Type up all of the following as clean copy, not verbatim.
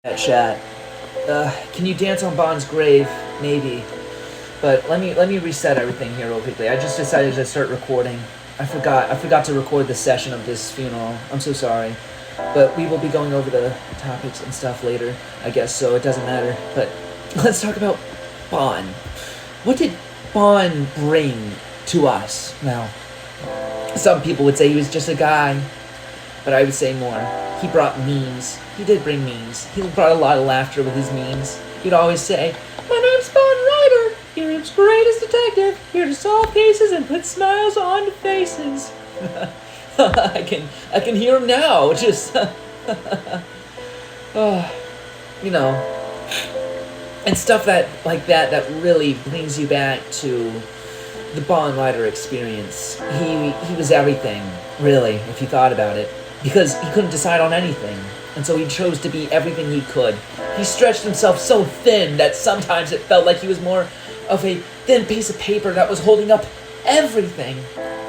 That chat. Can you dance on Bond's grave? Maybe. But let me reset everything here real quickly. I just decided to start recording. I forgot to record the session of this funeral. I'm so sorry. But we will be going over the topics and stuff later, I guess, so it doesn't matter. But let's talk about Bond. What did Bond bring to us? Now, some people would say he was just a guy, but I would say more. He brought memes. He did bring memes. He brought a lot of laughter with his memes. He'd always say, "My name's Bond Ryder, IRIAM's greatest detective, here to solve cases and put smiles on faces." I can hear him now, just, you know, and stuff like that really brings you back to the Bond Ryder experience. He was everything, really, if you thought about it, because he couldn't decide on anything, and so he chose to be everything he could. He stretched himself so thin that sometimes it felt like he was more of a thin piece of paper that was holding up everything,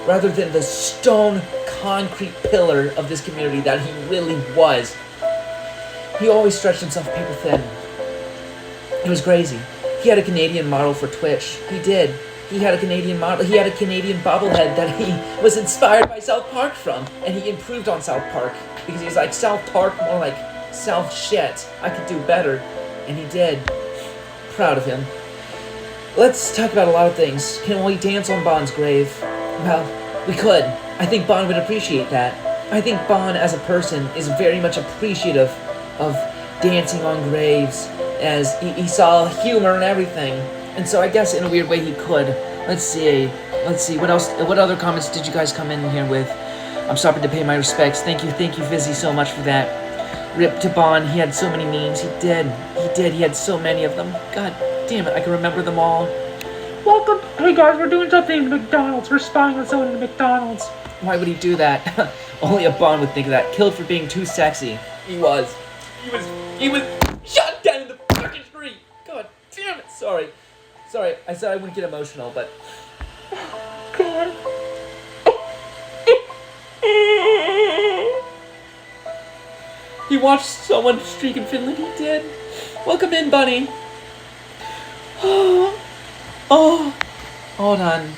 rather than the stone concrete pillar of this community that he really was. He always stretched himself paper thin. It was crazy. He had a Canadian model for Twitch. He did. He had a Canadian model. He had a Canadian bobblehead that he was inspired by South Park from, and he improved on South Park because he's like, South Park, more like South shit. I could do better, and he did. Proud of him. Let's talk about a lot of things. Can we dance on Bond's grave? Well, we could. I think Bond would appreciate that. I think Bond as a person is very much appreciative of dancing on graves, as he saw humor and everything. And so I guess in a weird way he could. Let's see, what else, what other comments did you guys come in here with? I'm stopping to pay my respects. Thank you, Fizzy, so much for that. Rip to Bond, he had so many memes. He did, he had so many of them. God damn it, I can remember them all. Welcome. Hey guys, we're doing something in McDonald's. We're spying on someone in McDonald's. Why would he do that? Only a Bond would think of that. Killed for being too sexy. He was shot down in the fucking street. God damn it. Sorry, I said I wouldn't get emotional, but... God. He watched someone streak in Finland. He did. Welcome in, Bunny. Oh, hold on.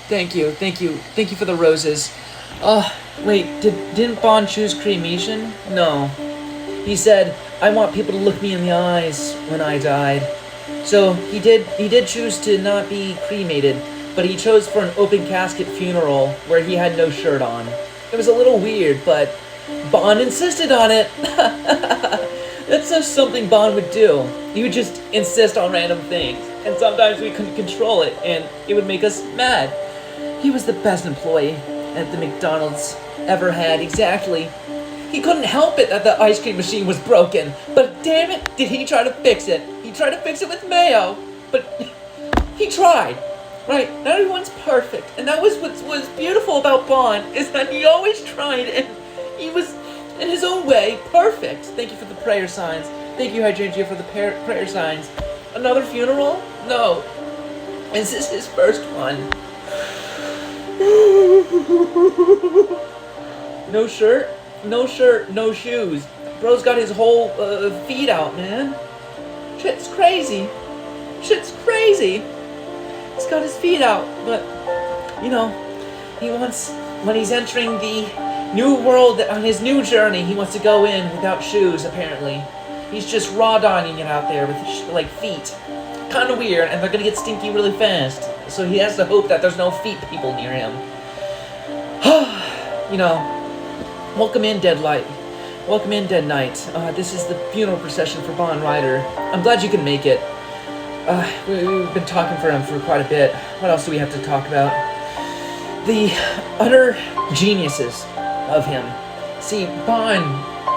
Thank you for the roses. Wait, didn't Bond choose cremation? No. He said, I want people to look me in the eyes when I died. So he did choose to not be cremated, but he chose for an open casket funeral where he had no shirt on. It was a little weird, but Bond insisted on it. That's just something Bond would do. He would just insist on random things, and sometimes we couldn't control it, and it would make us mad. He was the best employee that the McDonald's ever had, exactly. He couldn't help it that the ice cream machine was broken, but damn it, did he try to fix it. He tried to fix it with mayo, but he tried, right? Not everyone's perfect, and that was what was beautiful about Bond, is that he always tried, and he was, in his own way, perfect. Thank you for the prayer signs. Thank you, Hydrangea, for the prayer signs. Another funeral? No. Is this his first one? No shirt, no shoes. Bro's got his whole feet out, man. Shit's crazy. He's got his feet out, but, you know, he wants, when he's entering the new world, on his new journey, he wants to go in without shoes, apparently. He's just raw dogging it out there with, like, feet. Kinda weird, and they're gonna get stinky really fast. So he has to hope that there's no feet people near him. You know, welcome in, Dead Light. Welcome in, Dead Knight. This is the funeral procession for Bond Ryder. I'm glad you can make it. We've been talking for him for quite a bit. What else do we have to talk about? The utter geniuses of him. See, Bond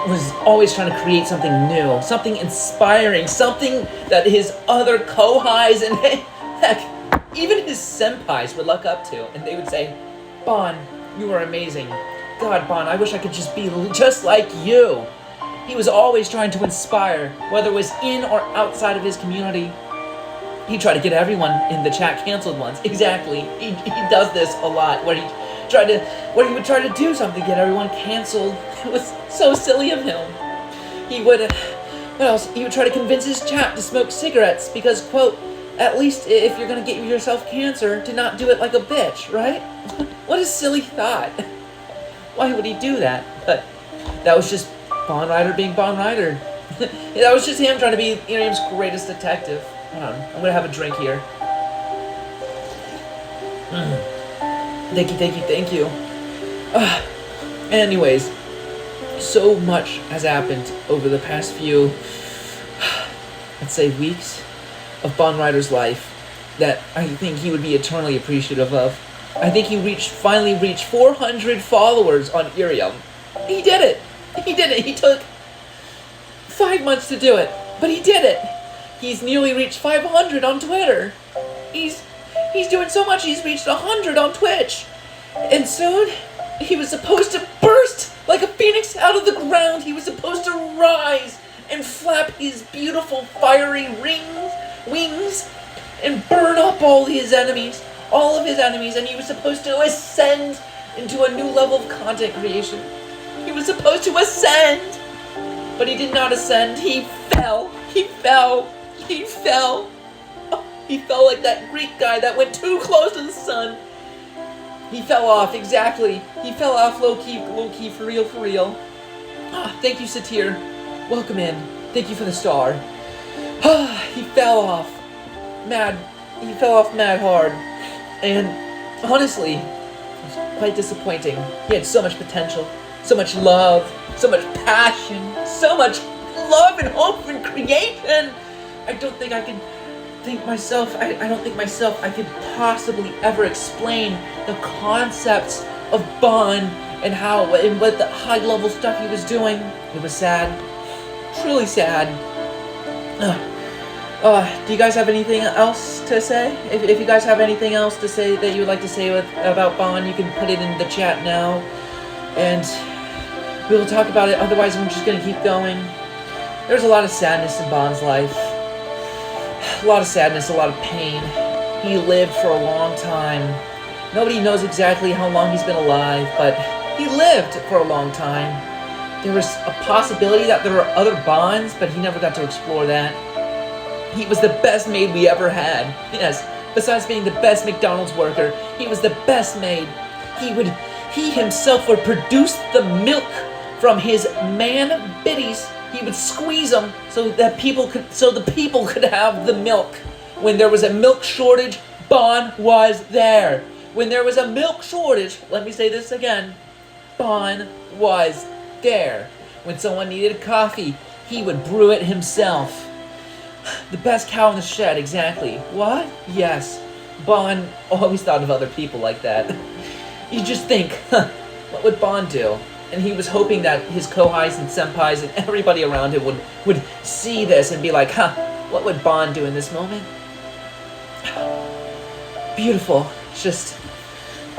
was always trying to create something new, something inspiring, something that his other co-highs and heck, even his senpais would look up to, and they would say, Bond, you are amazing. God, Bond, I wish I could just be just like you. He was always trying to inspire, whether it was in or outside of his community. He tried to get everyone in the chat canceled once. Exactly. He does this a lot, where he would try to do something to get everyone canceled. It was so silly of him. He would What else? He would try to convince his chap to smoke cigarettes because, quote, at least if you're gonna get yourself cancer, to not do it like a bitch, right? What a silly thought. Why would he do that? But that was just Bond Rider being Bond Rider. That was just him trying to be IRIAM's greatest detective. Hold on, I'm gonna have a drink here. Thank you, thank you, thank you. Anyways, so much has happened over the past few, let's say, weeks of Bond Rider's life that I think he would be eternally appreciative of. I think he finally reached 400 followers on IRIAM. He did it! He did it! He took 5 months to do it, but he did it! He's nearly reached 500 on Twitter. He's doing so much, he's reached 100 on Twitch. And soon, he was supposed to burst like a phoenix out of the ground. He was supposed to rise and flap his beautiful fiery wings and burn up all of his enemies, and he was supposed to ascend into a new level of content creation. He was supposed to ascend, but he did not ascend. He fell. He fell. Oh, he fell like that Greek guy that went too close to the sun. He fell off, exactly. He fell off low-key, for real. Thank you, Satir. Welcome in. Thank you for the star. He fell off mad hard. And honestly, it was quite disappointing. He had so much potential, so much love, so much passion, so much love and hope and creation. I don't think myself I could possibly ever explain the concepts of Bond and what the high level stuff he was doing. It was sad. Truly sad. Do you guys have anything else to say? If you guys have anything else to say that you would like to say about Bond, you can put it in the chat now. And we will talk about it. Otherwise, I'm just going to keep going. There's a lot of sadness in Bond's life. A lot of sadness, a lot of pain. He lived for a long time. Nobody knows exactly how long he's been alive, but he lived for a long time. There was a possibility that there were other Bonds, but he never got to explore that. He was the best maid we ever had. Yes, besides being the best McDonald's worker, he was the best maid. He himself would produce the milk from his man biddies. He would squeeze them so the people could have the milk. When there was a milk shortage, Bond was there. When there was a milk shortage, let me say this again, Bond was there. When someone needed coffee, he would brew it himself. The best cow in the shed, exactly. What? Yes. Bond always thought of other people like that. You just think, what would Bond do? And he was hoping that his kohais and senpais and everybody around him would see this and be like, what would Bond do in this moment? Beautiful. Just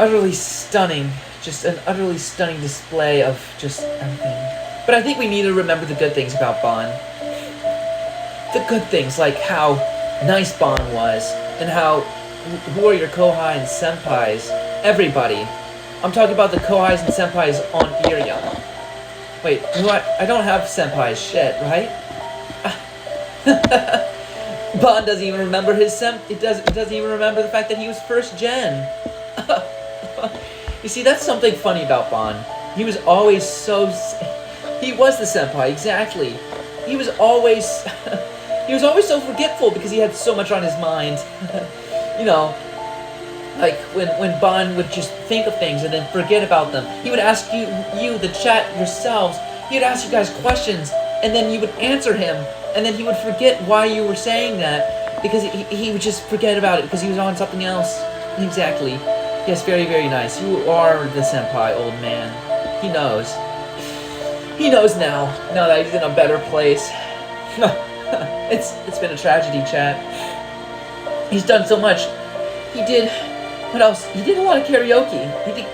utterly stunning. Just an utterly stunning display of just everything. But I think we need to remember the good things about Bond. The good things, like how nice Bond was, and who are your kohai and senpais? Everybody. I'm talking about the kohais and senpais on IRIAM. Wait, I don't have senpais, shit, right? Bond doesn't even remember it doesn't even remember the fact that he was first gen. You see, that's something funny about Bond. He was always he was the senpai, exactly. He was always so forgetful because he had so much on his mind. You know, like when Bond would just think of things and then forget about them. He would ask you, the chat yourselves, he would ask you guys questions, and then you would answer him, and then he would forget why you were saying that, because he would just forget about it because he was on something else. Exactly. Yes, very, very nice. You are the senpai, old man. He knows. He knows now that he's in a better place. It's been a tragedy, chat. He's done so much. What else? He did a lot of karaoke.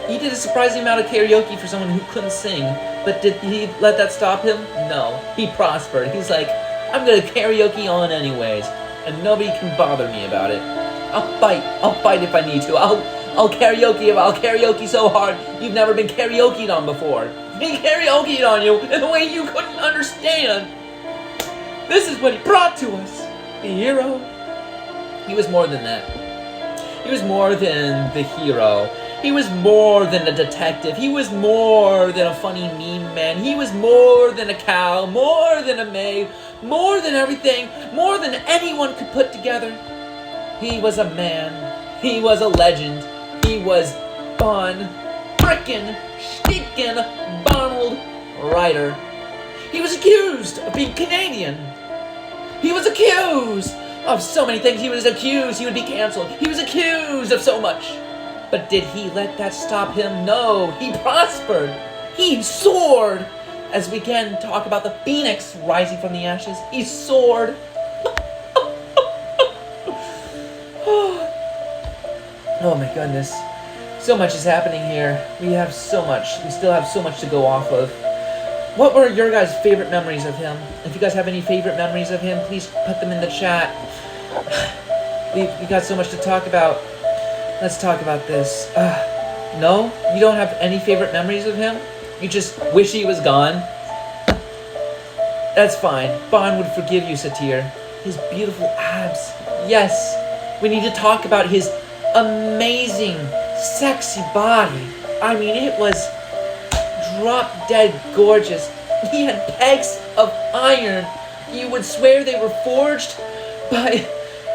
He did a surprising amount of karaoke for someone who couldn't sing. But did he let that stop him? No. He prospered. He's like, I'm gonna karaoke on anyways, and nobody can bother me about it. I'll fight if I need to. I'll karaoke so hard you've never been karaokeed on before. He karaokeed on you in a way you couldn't understand. This is what he brought to us. The hero. He was more than that. He was more than the hero. He was more than a detective. He was more than a funny meme man. He was more than a cow, more than a maid, more than everything, more than anyone could put together. He was a man. He was a legend. He was Bon frickin' stinkin' Bonald Ryder. He was accused of being Canadian. He was accused of so many things. He was accused he would be canceled. He was accused of so much. But did he let that stop him? No, he prospered. He soared. As we can talk about the phoenix rising from the ashes, he soared. Oh my goodness. So much is happening here. We have so much. We still have so much to go off of. What were your guys' favorite memories of him? If you guys have any favorite memories of him, please put them in the chat. We got so much to talk about. Let's talk about this. No? You don't have any favorite memories of him? You just wish he was gone? That's fine. Bon would forgive you, Satir. His beautiful abs. Yes. We need to talk about his amazing, sexy body. I mean, it was drop-dead gorgeous. He had pegs of iron. You would swear they were forged by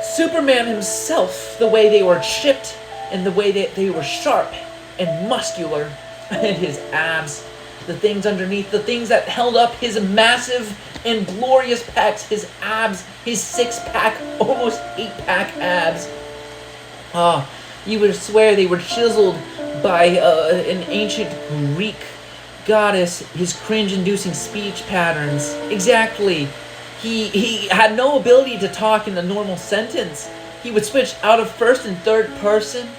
Superman himself, the way they were chipped and the way that they were sharp and muscular. And his abs, the things underneath, the things that held up his massive and glorious pecs, his abs, his six-pack, almost eight-pack abs. You would swear they were chiseled by an ancient Greek goddess, his cringe-inducing speech patterns. Exactly. He had no ability to talk in a normal sentence. He would switch out of first and third person.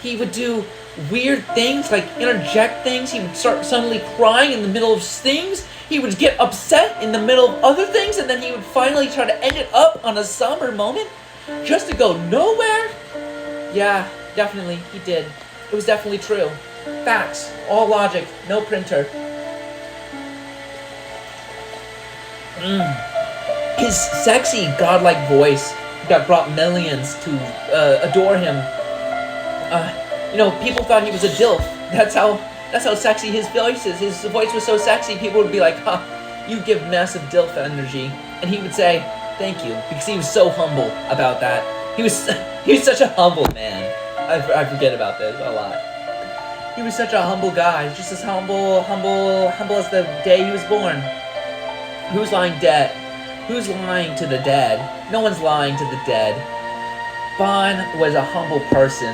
He would do weird things, like interject things. He would start suddenly crying in the middle of things. He would get upset in the middle of other things, and then he would finally try to end it up on a somber moment, just to go nowhere. Yeah, definitely, he did. It was definitely true. Facts, all logic, no printer. His sexy, godlike voice that brought millions to adore him. People thought he was a DILF. That's how sexy his voice is. His voice was so sexy, people would be like, you give massive DILF energy. And he would say, thank you, because he was so humble about that. He was such a humble man. I forget about this a lot. He was such a humble guy, just as humble as the day he was born. Who's lying dead? Who's lying to the dead? No one's lying to the dead. Bon was a humble person.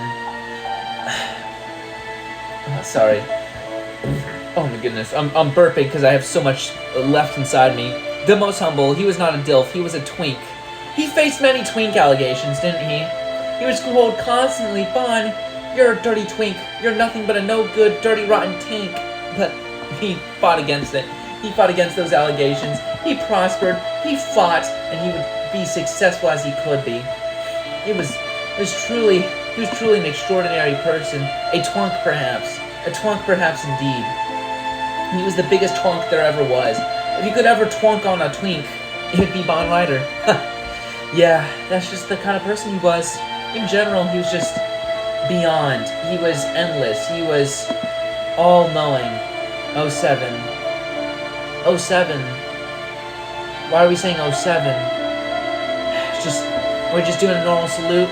Sorry. Oh my goodness, I'm burping because I have so much left inside me. The most humble. He was not a DILF. He was a twink. He faced many twink allegations, didn't he? He was told constantly, Bon, you're a dirty twink. You're nothing but a no-good, dirty, rotten tink. But he fought against it. He fought against those allegations. He prospered. He fought, and he would be successful as he could be. He was truly an extraordinary person. A twunk, perhaps. A twunk, perhaps, indeed. He was the biggest twunk there ever was. If you could ever twunk on a twink, it'd be Bon Ryder. Yeah, that's just the kind of person he was. In general, he was just beyond. He was endless. He was all-knowing. 07. 07. Why are we saying 07? We're just doing a normal salute.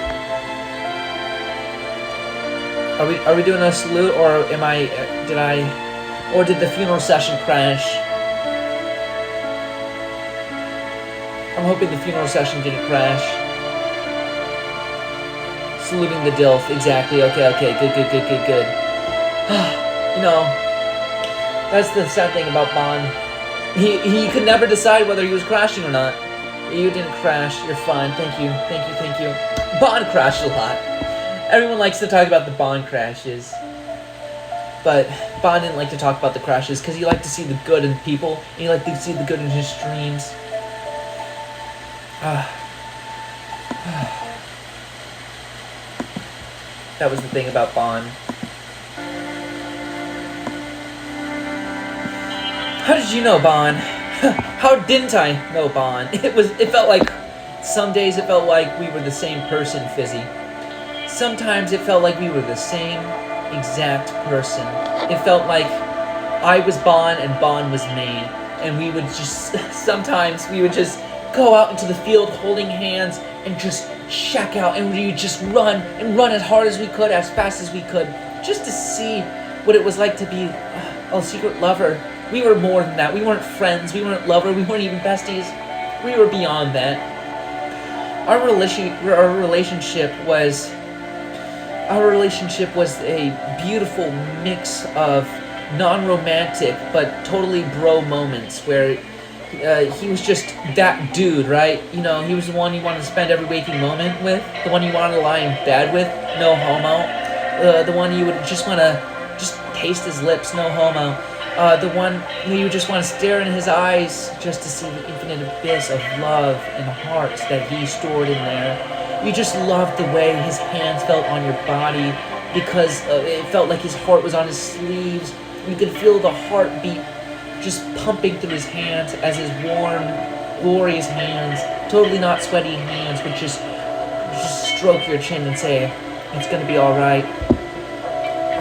Are we doing a salute, or did the funeral session crash? I'm hoping the funeral session didn't crash. Saluting the DILF, exactly. Okay, good. That's the sad thing about Bon. He could never decide whether he was crashing or not. You didn't crash, you're fine, thank you. Bon crashed a lot. Everyone likes to talk about the Bon crashes. But Bon didn't like to talk about the crashes because he liked to see the good in people, and he liked to see the good in his streams. That was the thing about Bon. How did you know, Bon? How didn't I know Bon? It felt like, some days it felt like we were the same person, Fizzy. Sometimes it felt like we were the same exact person. It felt like I was Bon and Bon was me. And we would just, sometimes we would just go out into the field holding hands and just shack out, and we would just run and run as hard as we could, as fast as we could, just to see what it was like to be a secret lover. We were more than that. We weren't friends. We weren't lovers. We weren't even besties. We were beyond that. Our relationship was a beautiful mix of non-romantic but totally bro moments where he was just that dude, right? You know, he was the one you wanted to spend every waking moment with, the one you wanted to lie in bed with, no homo, the one you would just want to just taste his lips, no homo, the one who you just want to stare in his eyes just to see the infinite abyss of love and heart that he stored in there. You just loved the way his hands felt on your body because it felt like his heart was on his sleeves. You could feel the heartbeat just pumping through his hands as his warm, glorious hands, totally not sweaty hands, would just stroke your chin and say, "It's gonna be alright."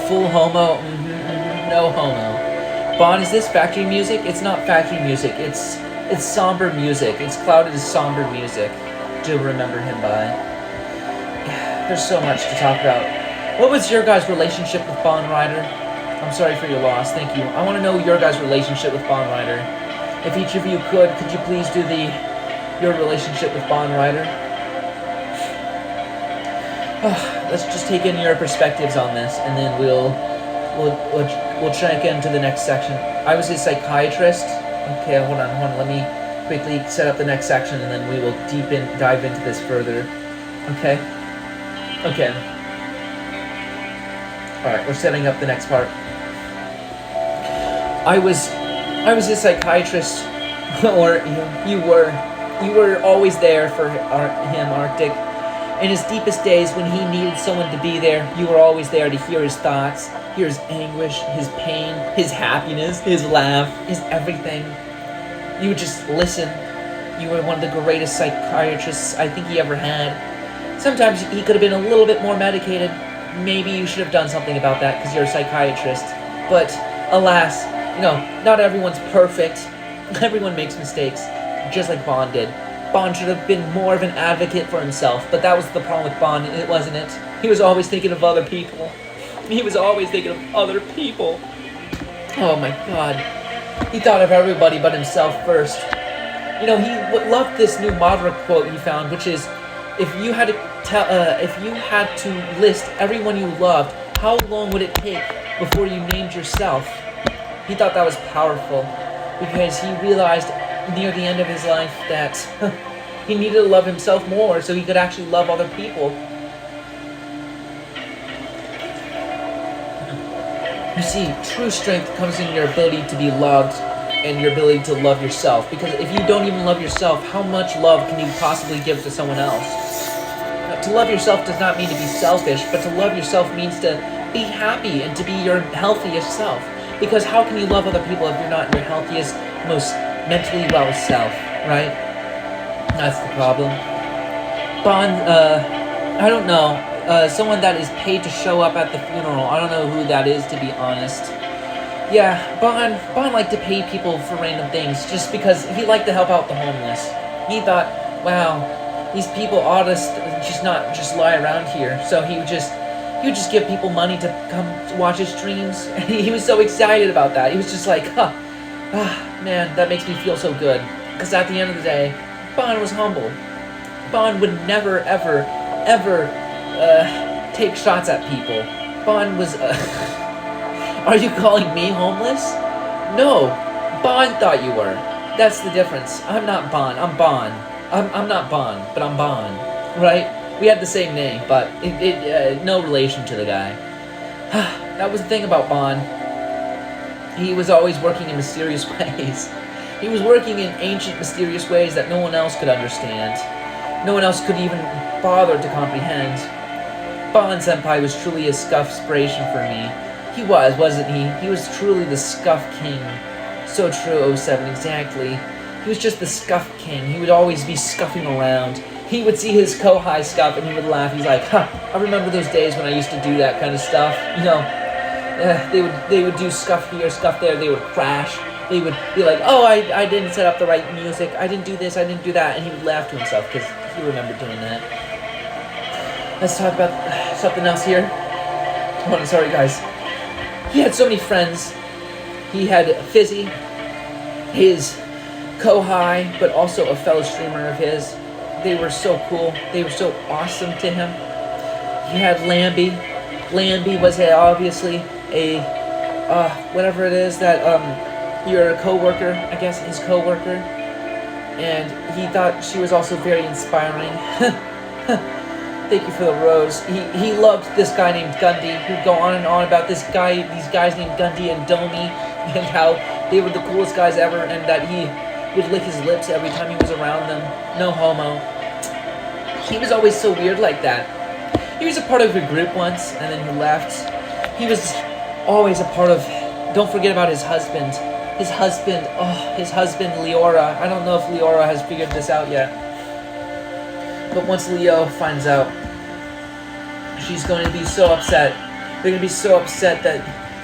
Full homo, no homo. Bon, is this factory music? It's not factory music, it's somber music. It's clouded as somber music to remember him by. There's so much to talk about. What was your guys' relationship with Bon Rider? I'm sorry for your loss, thank you. I want to know your guys' relationship with Bon Rider. If each of you could you please do your relationship with Bon Rider? Let's just take in your perspectives on this, and then we'll try to get into the next section. I was a psychiatrist. Okay, hold on. Let me quickly set up the next section, and then we will dive into this further. Okay. All right, we're setting up the next part. I was a psychiatrist, or you were always there for him, Arctic. In his deepest days, when he needed someone to be there, you were always there to hear his thoughts, hear his anguish, his pain, his happiness, his laugh, his everything. You would just listen. You were one of the greatest psychiatrists I think he ever had. Sometimes he could have been a little bit more medicated. Maybe you should have done something about that because you're a psychiatrist. But alas, not everyone's perfect. Everyone makes mistakes, just like Bon did. Bon should have been more of an advocate for himself, but that was the problem with Bon, wasn't it? He was always thinking of other people. Oh my god. He thought of everybody but himself first. He loved this new Madra quote he found, which is, if you had to list everyone you loved, how long would it take before you named yourself? He thought that was powerful, because he realized near the end of his life that he needed to love himself more so he could actually love other people. You see, true strength comes in your ability to be loved and your ability to love yourself, because if you don't even love yourself, how much love can you possibly give to someone else? Now, to love yourself does not mean to be selfish, but to love yourself means to be happy and to be your healthiest self. Because how can you love other people if you're not your healthiest, most mentally well self, right? That's the problem. Bon, I don't know. Someone that is paid to show up at the funeral. I don't know who that is, to be honest. Yeah, Bon liked to pay people for random things just because he liked to help out the homeless. He thought, wow, these people ought to not just lie around here. So he would just give people money to come watch his streams. And he was so excited about that. He was just like, man, that makes me feel so good. Because at the end of the day, Bon was humble. Bon would never, ever, ever take shots at people. Bon was... Are you calling me homeless? No, Bon thought you were. That's the difference. I'm not Bon. I'm Bon. I'm not Bon, but I'm Bon. Right? We had the same name, but no relation to the guy. That was the thing about Bon. He was always working in mysterious ways. He was working in ancient, mysterious ways that no one else could understand. No one else could even bother to comprehend. Bon Senpai was truly a scuff inspiration for me. He was, wasn't he? He was truly the scuff king. So true, 07, exactly. He was just the scuff king. He would always be scuffing around. He would see his Kohai scuff and he would laugh. He's like, huh, I remember those days when I used to do that kind of stuff. You know, they would do scuff here, scuff there. They would crash. They would be like, oh, I didn't set up the right music. I didn't do this. I didn't do that. And he would laugh to himself because he remembered doing that. Let's talk about something else here. Oh, sorry, guys. He had so many friends. He had Fizzy, his Kohai, but also a fellow streamer of his. They were so cool. They were so awesome to him. He had Lambie. Lambie was obviously a, whatever it is that, your co-worker, I guess, his co-worker. And he thought she was also very inspiring. Thank you for the rose. He loved this guy named Gundy, who'd go on and on about these guys named Gundy and Domi, and how they were the coolest guys ever, and that he would lick his lips every time he was around them. No homo. He was always so weird like that. He was a part of a group once, and then he left. He was always a part of... Don't forget about his husband. His husband, Leora. I don't know if Leora has figured this out yet. But once Leo finds out, she's going to be so upset. They're going to be so upset that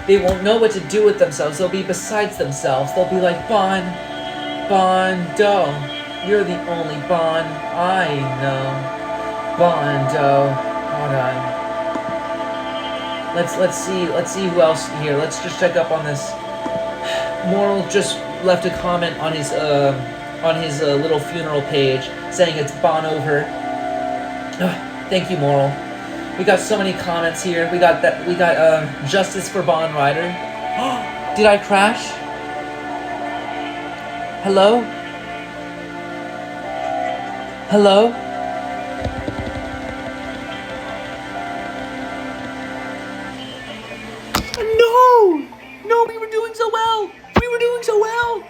they won't know what to do with themselves. They'll be besides themselves. They'll be like, Bondo, you're the only Bond I know. Bondo, hold on. Let's see who else here. Let's just check up on this. Moral just left a comment on his little funeral page saying it's Bonover. Thank you, Moral. We got so many comments here. We got Justice for Bond Rider. Did I crash? Hello? Hello? No! No, we were doing so well! We were doing so well!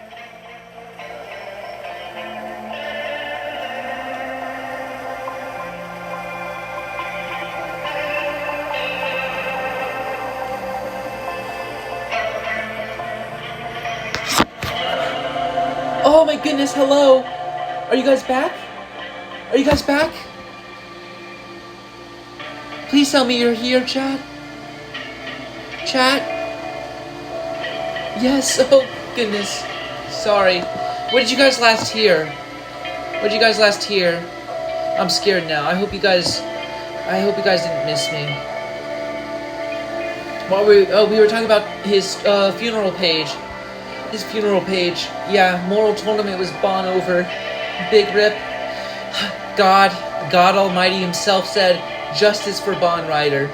Oh my goodness, hello! Are you guys back? Are you guys back? Please tell me you're here, chat. Chat? Yes, oh goodness. Sorry. What did you guys last hear? What did you guys last hear? I'm scared now. I hope you guys didn't miss me. We were talking about his funeral page. His funeral page. Yeah, Moral told him it was Bon over. Big rip. God Almighty himself said, justice for Bon Rider.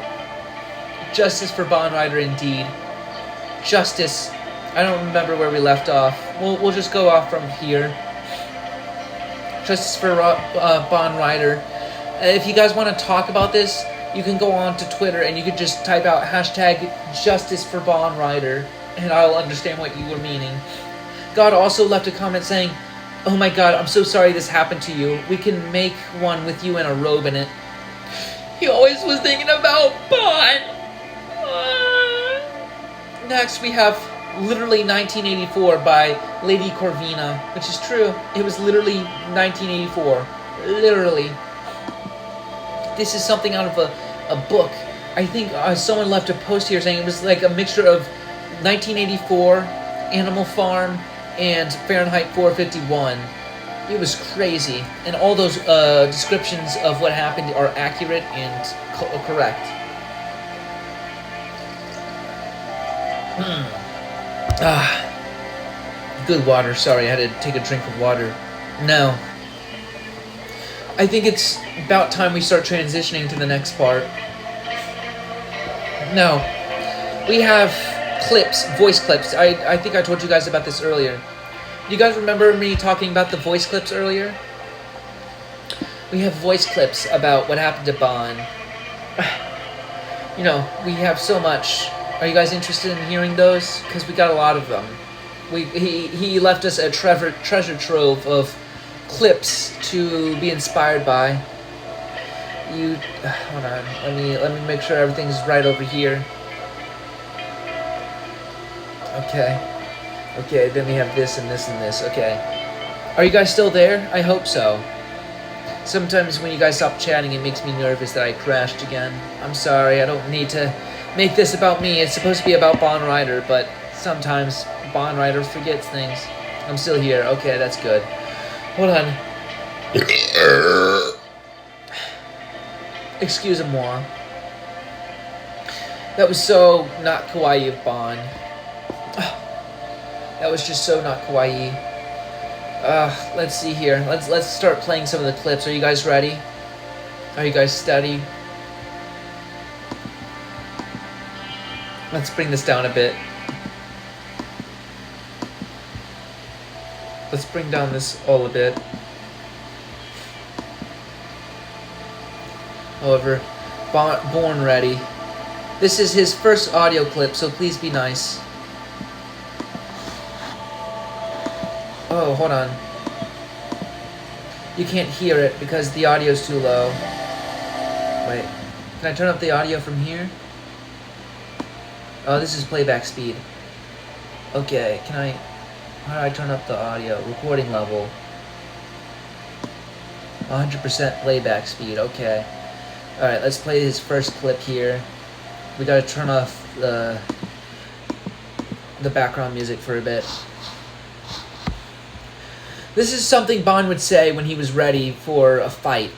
Justice for Bon Rider indeed. Justice. I don't remember where we left off. We'll just go off from here. Justice for Bon Rider. If you guys want to talk about this, you can go on to Twitter and you can just type out hashtag Justice for Bon Rider, and I'll understand what you were meaning. God also left a comment saying, oh my god, I'm so sorry this happened to you. We can make one with you in a robe in it. He always was thinking about Bon. Next we have literally 1984 by Lady Corvina, which is true. It was literally 1984. Literally. This is something out of a book. I think someone left a post here saying it was like a mixture of 1984, Animal Farm, and Fahrenheit 451. It was crazy. And all those descriptions of what happened are accurate and correct. Good water. Sorry, I had to take a drink of water. No. I think it's about time we start transitioning to the next part. No. We have clips, voice clips. I think I told you guys about this earlier. You guys remember me talking about the voice clips earlier? We have voice clips about what happened to Bon. You know, we have so much. Are you guys interested in hearing those? Because we got a lot of them. He left us a treasure trove of clips to be inspired by. Hold on. Let me make sure everything's right over here. Okay, then we have this and this and this. Okay. Are you guys still there? I hope so. Sometimes when you guys stop chatting, it makes me nervous that I crashed again. I'm sorry, I don't need to make this about me. It's supposed to be about Bon Rider, but sometimes Bon Rider forgets things. I'm still here. Okay, that's good. Hold on. Excuse-moi. That was so not kawaii of Bon. That was just so not kawaii. Let's see here. Let's start playing some of the clips. Are you guys ready? Are you guys steady? Let's bring this down a bit. Let's bring down this all a bit. However, born ready. This is his first audio clip, so please be nice. Oh, hold on. You can't hear it because the audio's too low. Wait, can I turn up the audio from here? Oh, this is playback speed. Okay, how do I turn up the audio? Recording level. 100% playback speed, okay. Alright, let's play his first clip here. We gotta turn off the background music for a bit. This is something Bon would say when he was ready for a fight.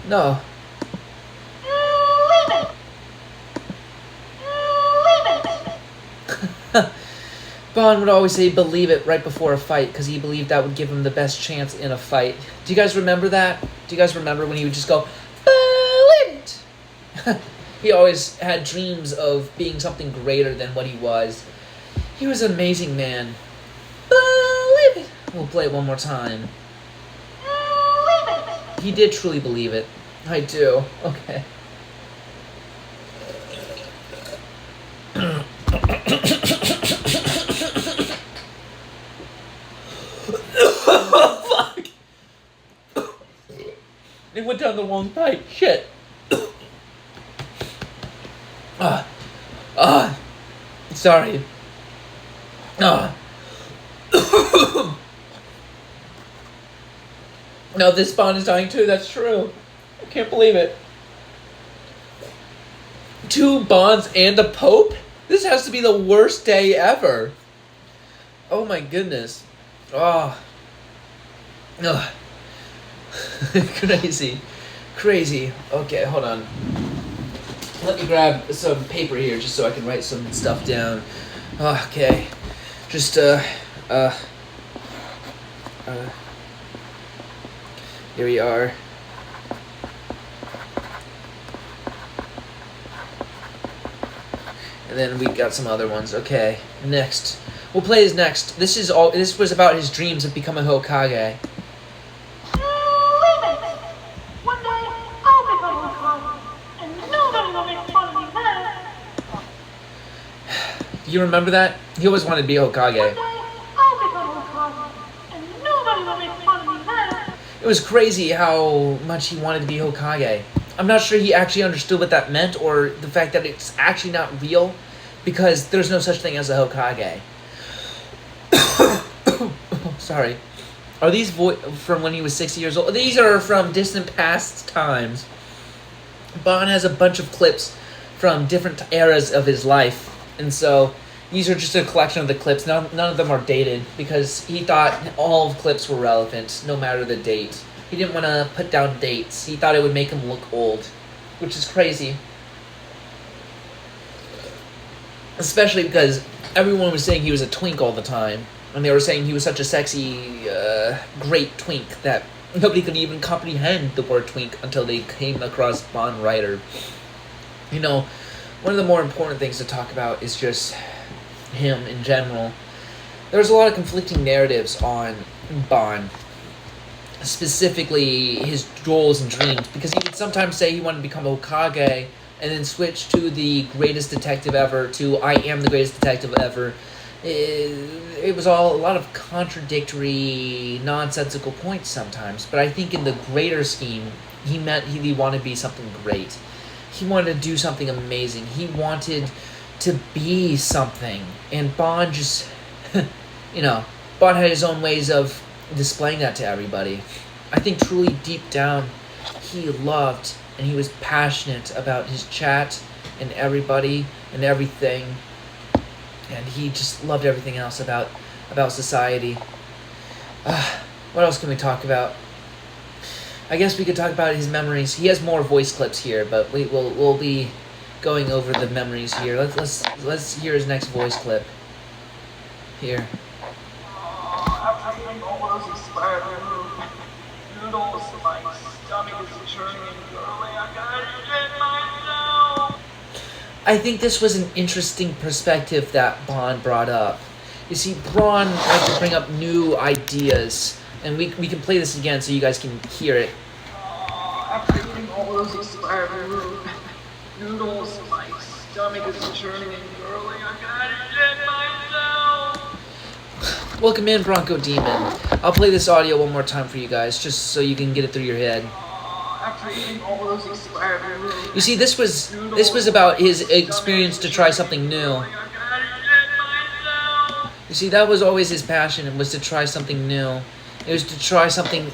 No. Bon would always say believe it right before a fight because he believed that would give him the best chance in a fight. Do you guys remember that? Do you guys remember when he would just go, believe it? He always had dreams of being something greater than what he was. He was an amazing man. Believe it. We'll play it one more time. Believe it. He did truly believe it. I do. Okay. Fuck. It went down the wrong pipe. Shit. Sorry. No, this Bon is dying too. That's true. I can't believe it. 2 Bons and a Pope? This has to be the worst day ever. Oh my goodness. Oh. Ugh. Crazy. Crazy. Okay, hold on. Let me grab some paper here just so I can write some stuff down. Okay. Just, here we are. And then we got some other ones. Okay, next. We'll play his next. This was about his dreams of becoming Hokage. One day, I'll become Hokage, and nobody will make fun of me then. You remember that? He always wanted to be Hokage. One day, I'll become Hokage, and nobody will make fun of me then. It was crazy how much he wanted to be Hokage. I'm not sure he actually understood what that meant or the fact that it's actually not real because there's no such thing as a Hokage. Sorry. Are these from when he was 60 years old? These are from distant past times. Bon has a bunch of clips from different eras of his life. And so these are just a collection of the clips. None of them are dated because he thought all clips were relevant, no matter the date. He didn't want to put down dates. He thought it would make him look old, which is crazy. Especially because everyone was saying he was a twink all the time. And they were saying he was such a sexy, great twink that nobody could even comprehend the word twink until they came across Bon Rider. You know, one of the more important things to talk about is just him in general. There's a lot of conflicting narratives on Bon. Specifically his goals and dreams, because he would sometimes say he wanted to become Hokage and then switch to the greatest detective ever, to I am the greatest detective ever. It was all a lot of contradictory, nonsensical points sometimes, but I think in the greater scheme, he meant he wanted to be something great. He wanted to do something amazing. He wanted to be something, and Bon just you know, Bond had his own ways of displaying that to everybody. I think truly deep down, he loved and he was passionate about his chat and everybody and everything, and he just loved everything else about society. What else can we talk about? I guess we could talk about his memories. He has more voice clips here, but we'll be going over the memories here. Let's hear his next voice clip. Here. After eating all those expired noodles, my stomach is churning and gurgling. I gotta shit myself. I think this was an interesting perspective that Bond brought up. You see, Bond likes to bring up new ideas, and we can play this again so you guys can hear it. After eating all those expired noodles, my stomach is churning and gurgling. I gotta shit myself. Welcome in, Bronco Demon. I'll play this audio one more time for you guys, just so you can get it through your head. After eating all those expired noodles. You see, this was about his experience to try something new. You see, that was always his passion, was to try something new. It was to try something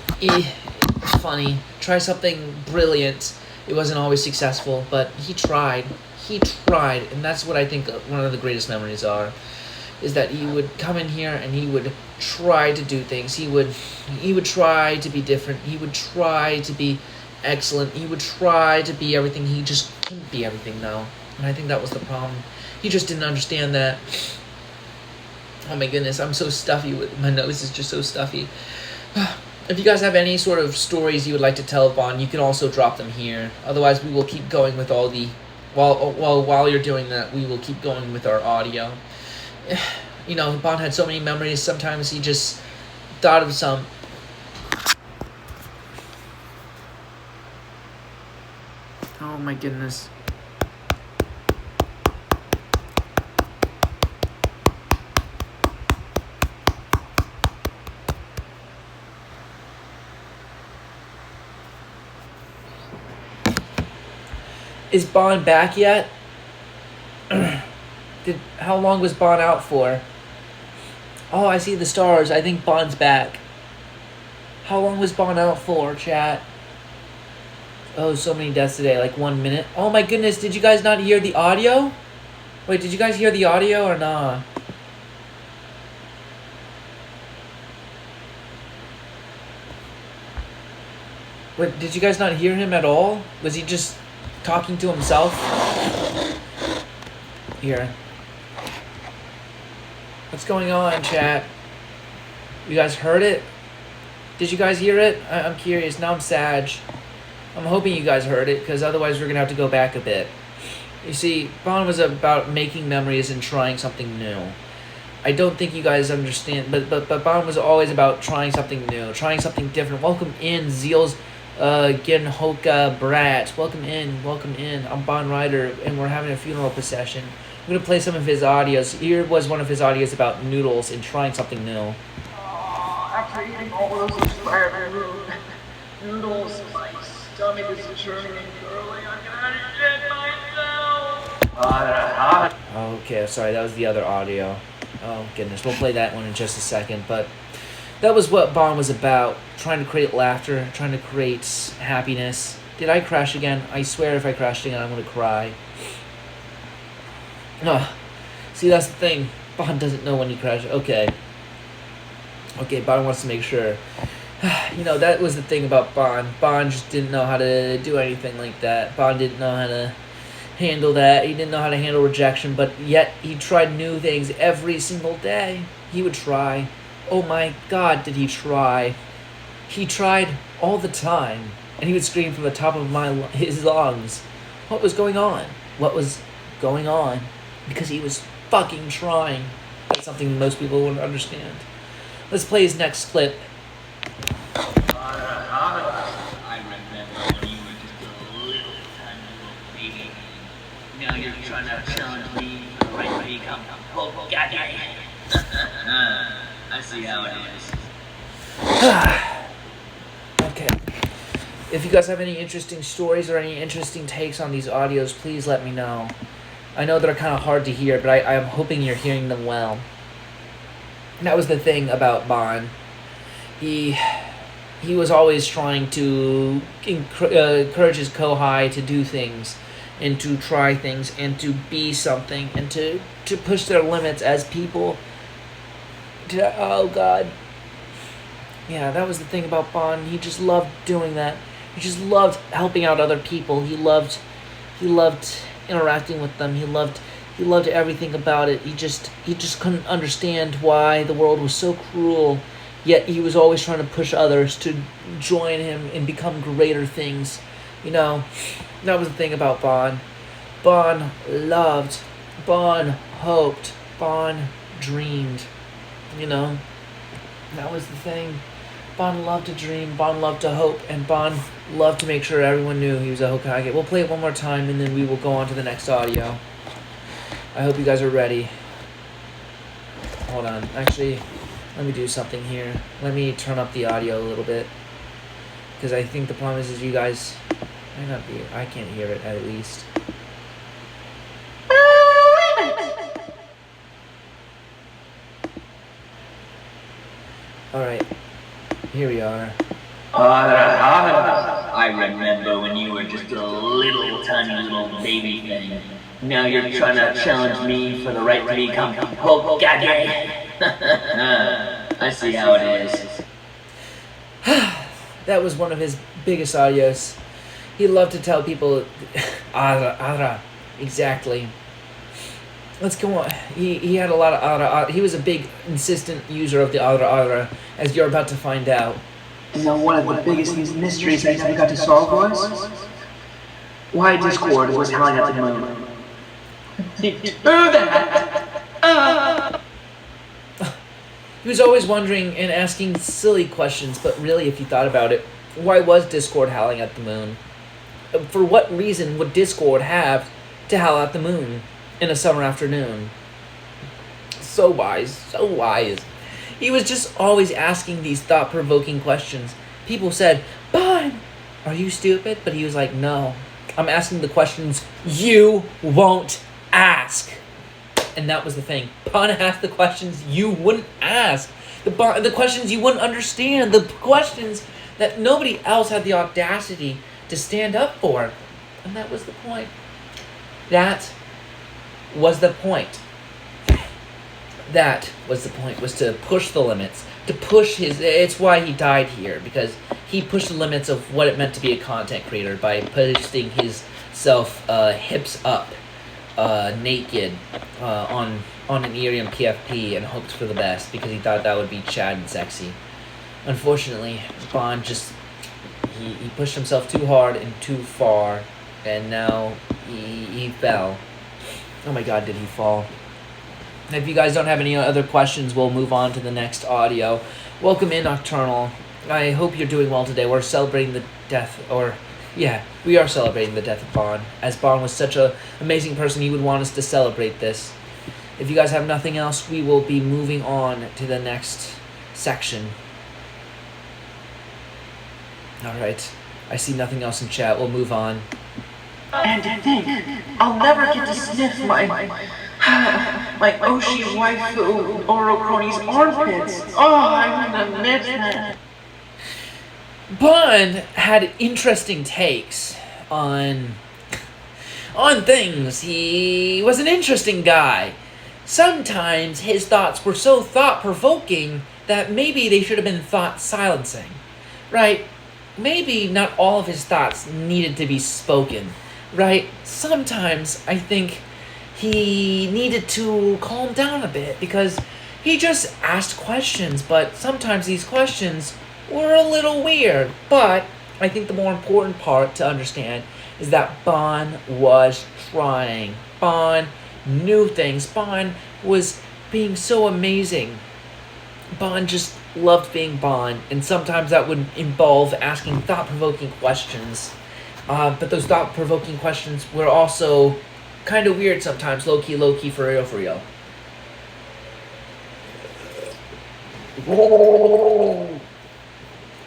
funny, try something brilliant. It wasn't always successful, but he tried. He tried, and that's what I think one of the greatest memories are, is that he would come in here and he would try to do things. He would try to be different. He would try to be excellent. He would try to be everything. He just couldn't be everything, though. And I think that was the problem. He just didn't understand that. Oh my goodness, I'm so stuffy. My nose is just so stuffy. If you guys have any sort of stories you would like to tell Bond, you can also drop them here. Otherwise, we will keep going with all the... While you're doing that, we will keep going with our audio. You know, Bond had so many memories. Sometimes he just thought of some. Oh my goodness. Is Bond back yet? How long was Bond out for? Oh, I see the stars. I think Bond's back. How long was Bond out for, chat? Oh, so many deaths today. Like 1 minute. Oh my goodness, did you guys not hear the audio? Wait, did you guys hear the audio or not? Wait, did you guys not hear him at all? Was he just talking to himself? Here. What's going on, chat? You guys heard it? Did you guys hear it? I'm curious. Now I'm sad. I'm hoping you guys heard it, because otherwise we're going to have to go back a bit. You see, Bond was about making memories and trying something new. I don't think you guys understand, but Bond was always about trying something new, trying something different. Welcome in, Zeals Genhoka Brat. Welcome in. I'm Bond Ryder, and we're having a funeral procession. I'm going to play some of his audios. Here was one of his audios about noodles and trying something new. After eating all those expired noodles, my stomach is churning and gurgling. I gotta shit myself. Okay, sorry, that was the other audio. Oh, goodness. We'll play that one in just a second, but that was what Bond was about. Trying to create laughter, trying to create happiness. Did I crash again? I swear if I crashed again, I'm going to cry. No. See, that's the thing. Bond doesn't know when he crashes. Okay, Bond wants to make sure. You know, that was the thing about Bond. Bond just didn't know how to do anything like that. Bond didn't know how to handle that. He didn't know how to handle rejection, but yet he tried new things every single day. He would try. Oh my God, did he try. He tried all the time, and he would scream from the top of his lungs. What was going on? What was going on? Because he was fucking trying. That's something most people wouldn't understand. Let's play his next clip. I remember when you were just a little tiny little baby. Now you're trying to challenge me right to become Hulk Daddy. I see how it is. Okay. If you guys have any interesting stories or any interesting takes on these audios, please let me know. I know they're kind of hard to hear, but I am hoping you're hearing them well. That was the thing about Bon. He he was always trying to encourage his Kohai to do things and to try things and to be something and to push their limits as people. Oh God. Yeah, that was the thing about Bon. He just loved doing that. He just loved helping out other people. He loved interacting with them. He loved everything about it. He just couldn't understand why the world was so cruel. Yet he was always trying to push others to join him and become greater things. You know, that was the thing about Bon. Bon loved. Bon hoped. Bon dreamed. You know, that was the thing. Bon loved to dream, Bon loved to hope, and Bon loved to make sure everyone knew he was a Hokage. We'll play it one more time, and then we will go on to the next audio. I hope you guys are ready. Hold on. Actually, let me do something here. Let me turn up the audio a little bit. Because I think the problem is you guys might not be... I can't hear it, at least. Alright. Here we are. I remember when you were just a little tiny little baby thing. Now you're trying to challenge me for the right to become Hokage. I see how it is. That was one of his biggest audios. He loved to tell people, Ara, exactly. Let's go on. He had a lot of Ara. He was a big, insistent user of the Ara, as you're about to find out. You know, one of the biggest mysteries I never got to solve was why Discord was howling at the moon. Do that! He was always wondering and asking silly questions, but really, if you thought about it, why was Discord howling at the moon? For what reason would Discord have to howl at the moon in a summer afternoon? So wise, so wise. He was just always asking these thought-provoking questions. People said, Bon, are you stupid? But he was like, no, I'm asking the questions you won't ask. And that was the thing. Bon asked the questions you wouldn't ask. The questions you wouldn't understand. The questions that nobody else had the audacity to stand up for. And that was the point. That was the point. That was the point, was to push the limits. To push his... It's why he died here, because he pushed the limits of what it meant to be a content creator by posting his hips up, naked, on an IRIAM PFP and hoped for the best, because he thought that would be Chad and sexy. Unfortunately, Bon just... He pushed himself too hard and too far, and now he fell. Oh my god, did he fall. If you guys don't have any other questions, we'll move on to the next audio. Welcome in, Nocturnal. I hope you're doing well today. We're celebrating the death, we are celebrating the death of Bon. As Bon was such an amazing person, he would want us to celebrate this. If you guys have nothing else, we will be moving on to the next section. Alright, I see nothing else in chat. We'll move on. And to think, I'll never get to sniff my Oshi waifu Orokoni's armpits. Oh, I'm gonna miss that. Bon had interesting takes on things. He was an interesting guy. Sometimes his thoughts were so thought-provoking that maybe they should have been thought-silencing. Right? Maybe not all of his thoughts needed to be spoken. Right? Sometimes I think he needed to calm down a bit because he just asked questions, but sometimes these questions were a little weird. But I think the more important part to understand is that Bon was trying. Bon knew things. Bon was being so amazing. Bon just loved being Bon, and sometimes that would involve asking thought-provoking questions. But those thought-provoking questions were also kind of weird sometimes. Low-key, for real.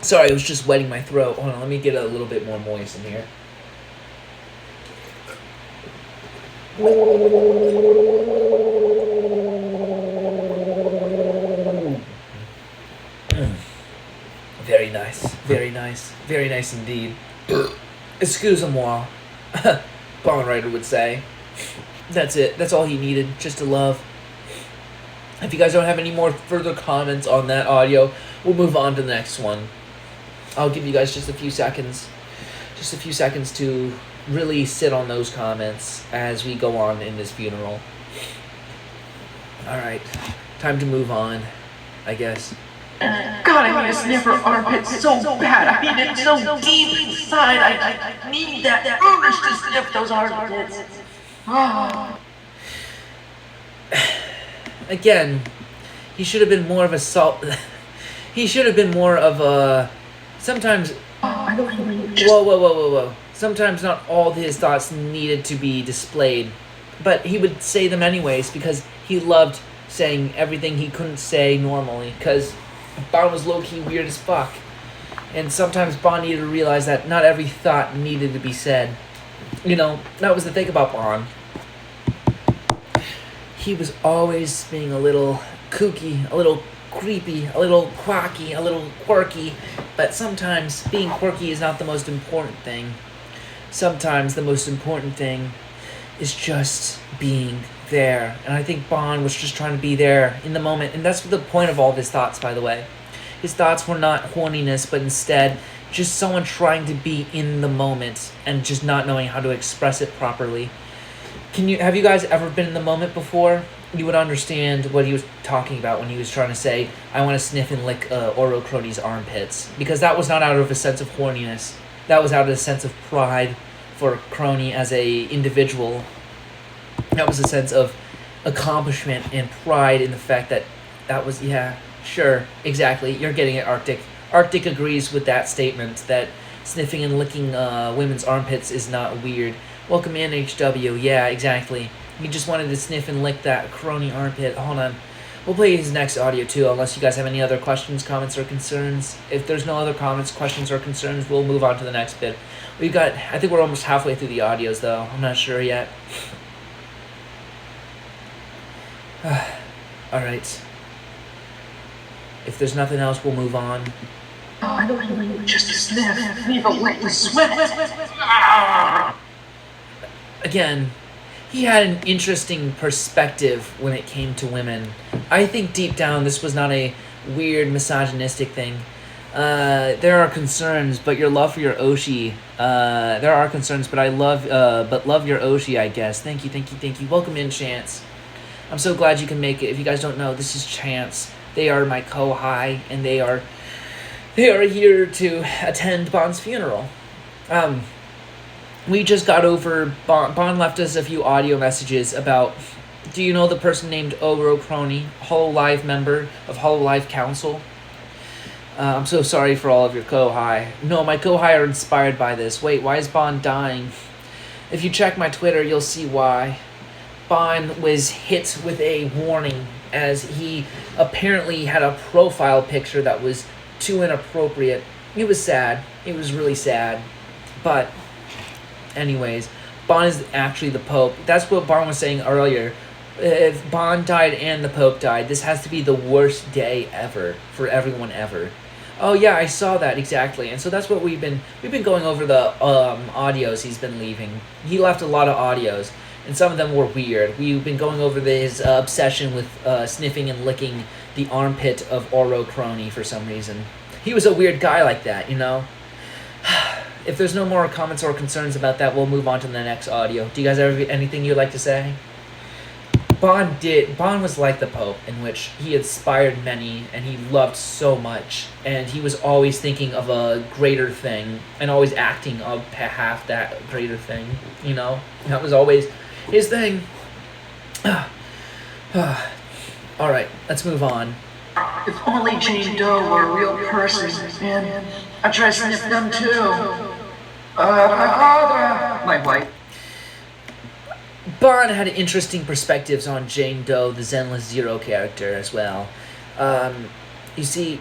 Sorry, I was just wetting my throat. Hold on, let me get a little bit more moist in here. Very nice. Very nice. Very nice indeed. Excuse-moi, Bond Writer would say. That's it. That's all he needed, just to love. If you guys don't have any more further comments on that audio, we'll move on to the next one. I'll give you guys just a few seconds. Just a few seconds to really sit on those comments as we go on in this funeral. Alright, time to move on, I guess. God, I need to sniff her armpit so bad. I need it so deep inside. I need that urge to sniff those armpits. Oh. Again, he should have been more of a he should have been more of a... Sometimes... I don't mean just... Whoa. Sometimes not all his thoughts needed to be displayed, but he would say them anyways because he loved saying everything he couldn't say normally, because Bond was low-key weird as fuck. And sometimes Bond needed to realize that not every thought needed to be said. You know, that was the thing about Bond. He was always being a little kooky, a little creepy, a little quacky, a little quirky, but sometimes being quirky is not the most important thing. Sometimes the most important thing is just being there. And I think Bond was just trying to be there in the moment. And that's the point of all of his thoughts, by the way. His thoughts were not horniness, but instead just someone trying to be in the moment and just not knowing how to express it properly. Have you guys ever been in the moment before? You would understand what he was talking about when he was trying to say, I want to sniff and lick Oro Crony's armpits. Because that was not out of a sense of horniness. That was out of a sense of pride for Crony as a individual. That was a sense of accomplishment and pride in the fact that was, yeah, sure, exactly, you're getting it, Arctic. Arctic agrees with that statement, that sniffing and licking women's armpits is not weird. Welcome in, HW, yeah, exactly. He just wanted to sniff and lick that Crony armpit. Hold on. We'll play his next audio too, unless you guys have any other questions, comments, or concerns. If there's no other comments, questions, or concerns, we'll move on to the next bit. I think we're almost halfway through the audios, though. I'm not sure yet. Alright. If there's nothing else, we'll move on. Oh, I don't even just sniff. Leave a wet sweat. Again, he had an interesting perspective when it came to women. I think deep down this was not a weird misogynistic thing. There are concerns, but your love for your Oshi. There are concerns, but love your Oshi, I guess. Thank you. Welcome in, Chance. I'm so glad you can make it. If you guys don't know, this is Chance. They are my kohai, and they are here to attend Bond's funeral. We just got over... Bond left us a few audio messages about... Do you know the person named Oro Crony, HoloLive member of HoloLive Council? I'm so sorry for all of your kohai. No, my kohai are inspired by this. Wait, why is Bond dying? If you check my Twitter, you'll see why. Bond was hit with a warning as he apparently had a profile picture that was too inappropriate. It was sad. It was really sad. But... anyways, Bond is actually the Pope. That's what Bond was saying earlier. If Bond died and the Pope died, this has to be the worst day ever for everyone ever. Oh yeah, I saw that exactly. And so that's what we've been going over the audios he's been leaving. He left a lot of audios, and some of them were weird. We've been going over his obsession with sniffing and licking the armpit of Oro Crony for some reason. He was a weird guy like that, you know? If there's no more comments or concerns about that, we'll move on to the next audio. Do you guys have anything you'd like to say? Bond was like the Pope, in which he inspired many, and he loved so much, and he was always thinking of a greater thing, and always acting on behalf that greater thing, you know? That was always his thing. Alright, let's move on. If only Jane Doe were a real person, man. I'd try to sniff them too. My wife. Bond had interesting perspectives on Jane Doe, the Zenless Zero character, as well. You see,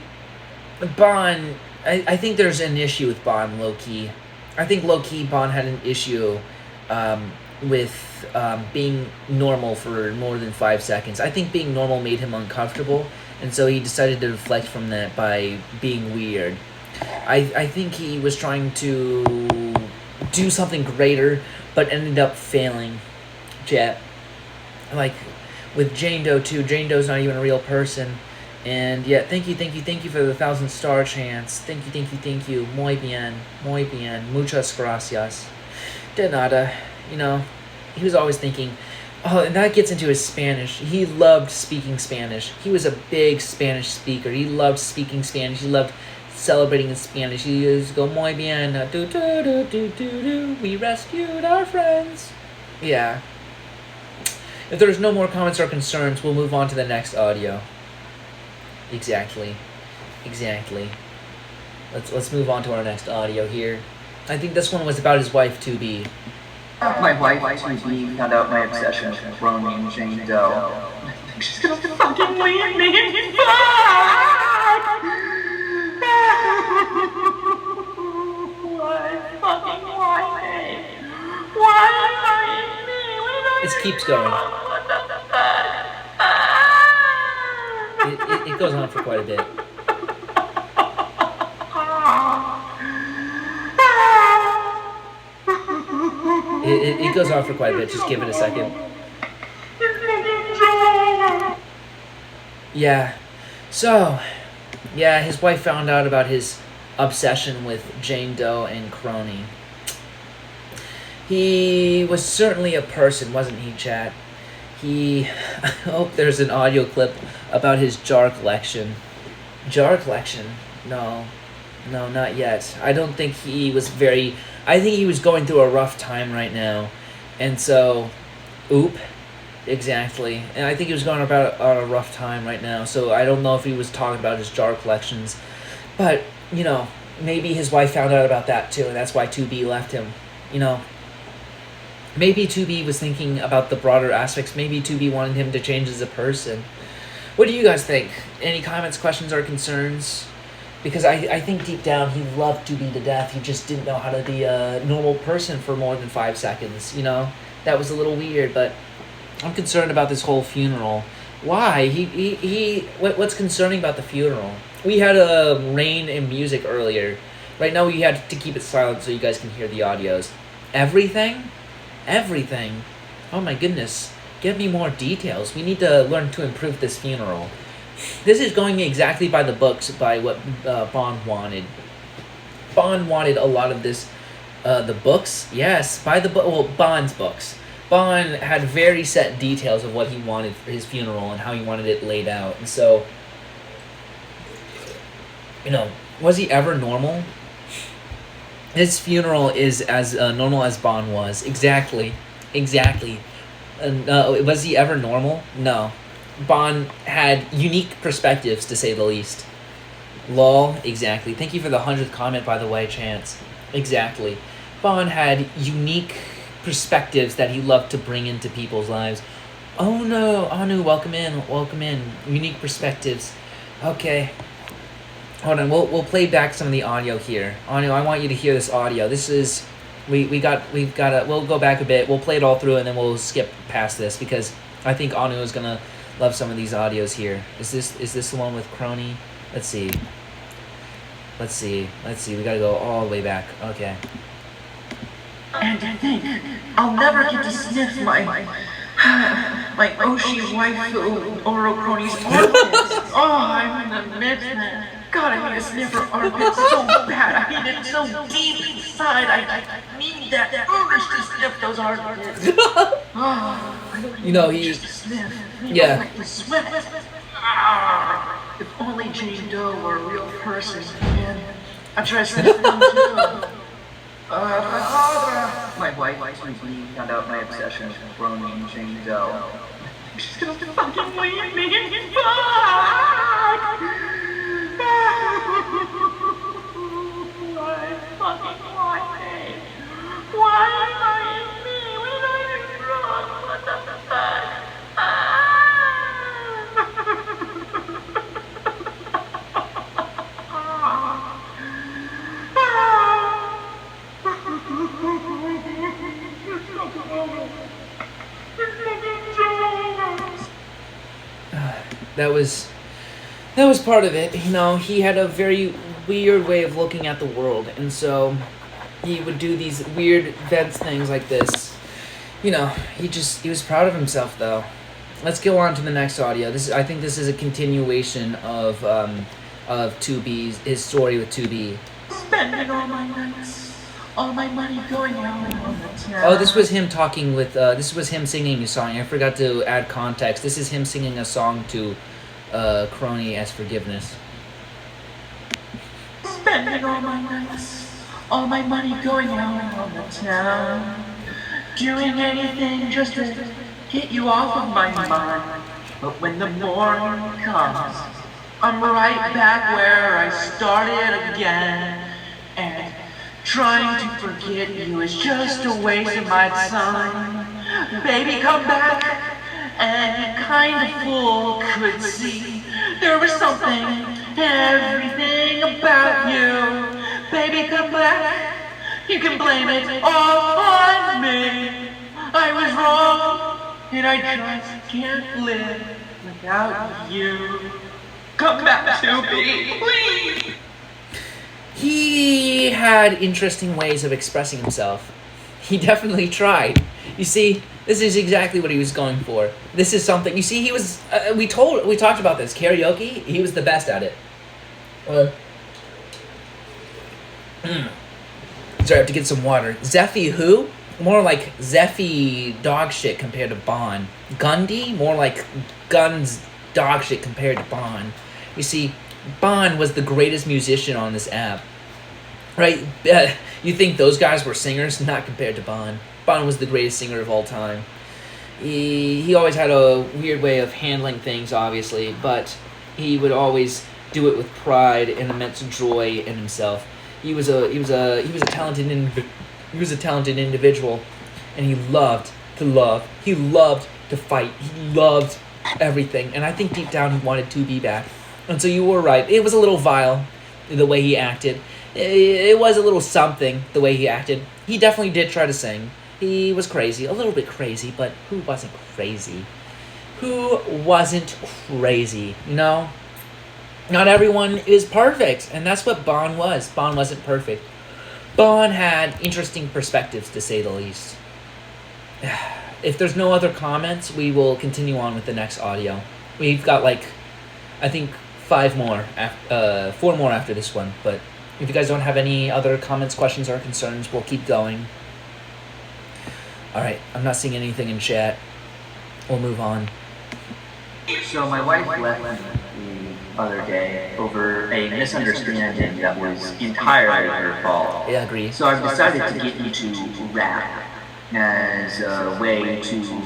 Bond... I think there's an issue with Bond, low-key. I think low-key Bond had an issue with being normal for more than 5 seconds. I think being normal made him uncomfortable, and so he decided to deflect from that by being weird. I think he was trying to do something greater, but ended up failing. Chat. Like with Jane Doe too. Jane Doe's not even a real person. And yeah, thank you for the 1,000-star chance. Thank you. Muy bien. Muchas gracias. De nada. You know, he was always thinking, oh, and that gets into his Spanish. He loved speaking Spanish. He was a big Spanish speaker. He loved speaking Spanish. He loved celebrating in Spanish. He used to go, muy bien, do do do do do do. We rescued our friends. Yeah. If there's no more comments or concerns, we'll move on to the next audio. Exactly. Let's move on to our next audio here. I think this one was about his wife 2B. My wife 2B found out my obsession with Crony and Jane Doe. She's gonna fucking leave me. Fuck! Why me? It keeps going. It goes on for quite a bit. It goes on for quite a bit. Just give it a second. Yeah. So, yeah, his wife found out about his obsession with Jane Doe and Crony. He was certainly a person, wasn't he, chat? I hope there's an audio clip about his jar collection. Jar collection? No, not yet. I don't think he was I think he was going through a rough time right now. And so, exactly. And I think he was going on a rough time right now. So I don't know if he was talking about his jar collections. But, you know, maybe his wife found out about that too. And that's why 2B left him. You know, maybe 2B was thinking about the broader aspects. Maybe 2B wanted him to change as a person. What do you guys think? Any comments, questions, or concerns? Because I think deep down he loved 2B to death. He just didn't know how to be a normal person for more than 5 seconds, you know? That was a little weird, but I'm concerned about this whole funeral. Why? What's concerning about the funeral? We had a rain and music earlier. Right now we had to keep it silent so you guys can hear the audios. Everything? Oh my goodness. Give me more details. We need to learn to improve this funeral. This is going exactly by the books, by what Bond wanted. Bond wanted a lot of this, the books? Yes, by the book. Well, Bond's books. Bond had very set details of what he wanted for his funeral and how he wanted it laid out. And so, you know, was he ever normal? His funeral is as normal as Bond was. Exactly. Was he ever normal? No. Bond had unique perspectives, to say the least. Lol, exactly. Thank you for the 100th comment, by the way, Chance. Exactly. Bond had unique perspectives that he loved to bring into people's lives. Oh no, Anu, welcome in. Unique perspectives. Okay. Hold on, we'll play back some of the audio here. Anu, I want you to hear this audio. This is... we'll go back a bit. We'll play it all through and then we'll skip past this because I think Anu is gonna love some of these audios here. Is this the one with Crony? Let's see. We gotta go all the way back. Okay. And to think, I'll never get to sniff my Oshi waifu Oro Crony's armpits. Oh, I'm gonna miss that. God, I need to sniff her armpits so bad. I need it so deep inside. I need that urge to sniff those armpits. Oh, you know, he... Yeah. Like the sweat. If only Jane Doe were a real person, man. I tried sniffing them too. My wife recently found out my obsession with Crony and Jane Doe. She's gonna fucking leave me. Fuck! Why me when I'm drunk? What the fuck? That was part of it. You know, he had a very weird way of looking at the world, and so he would do these weird Vince things like this. You know, he was proud of himself though. Let's go on to the next audio. I think this is a continuation of 2B's his story with 2B. Spending all my nights, all my money going out on the town. Oh, this was him talking with. This was him singing a song. I forgot to add context. This is him singing a song to Crony as forgiveness. Spending all my nights, all my money going out on the town. Doing anything just to get you off of my mind. But when the morning comes, I'm right back where I started again. And trying to forget you is just a waste of my time. Baby, come back. And kind of fool could see there was something, everything about you. Baby, come back. You can blame it all on me. I was wrong, and I just can't live without you. Come back to me, please. He had interesting ways of expressing himself. He definitely tried. You see, this is exactly what he was going for. This is something. You see, he was. We talked about this karaoke. He was the best at it. Sorry, I have to get some water. Zeffy who? More like Zeffy dog shit compared to Bon. Gundy? More like Guns dog shit compared to Bon. You see, Bon was the greatest musician on this app. Right? You think those guys were singers? Not compared to Bon. Bon was the greatest singer of all time. He always had a weird way of handling things, obviously, but he would always do it with pride and immense joy in himself. He was a talented individual, and he loved to love. He loved to fight. He loved everything, and I think deep down he wanted to be back. And so you were right. It was a little vile, the way he acted. It was a little something, the way he acted. He definitely did try to sing. He was crazy, a little bit crazy, but who wasn't crazy? Who wasn't crazy? You know? Not everyone is perfect, and that's what Bon was. Bon wasn't perfect. Bon had interesting perspectives, to say the least. If there's no other comments, we will continue on with the next audio. We've got I think 4 more after this one, but if you guys don't have any other comments, questions, or concerns, we'll keep going. Alright, I'm not seeing anything in chat. We'll move on. So my wife left me the other day over a misunderstanding that was entirely her fault. Yeah, I agree. So I've decided to get into rap as a way to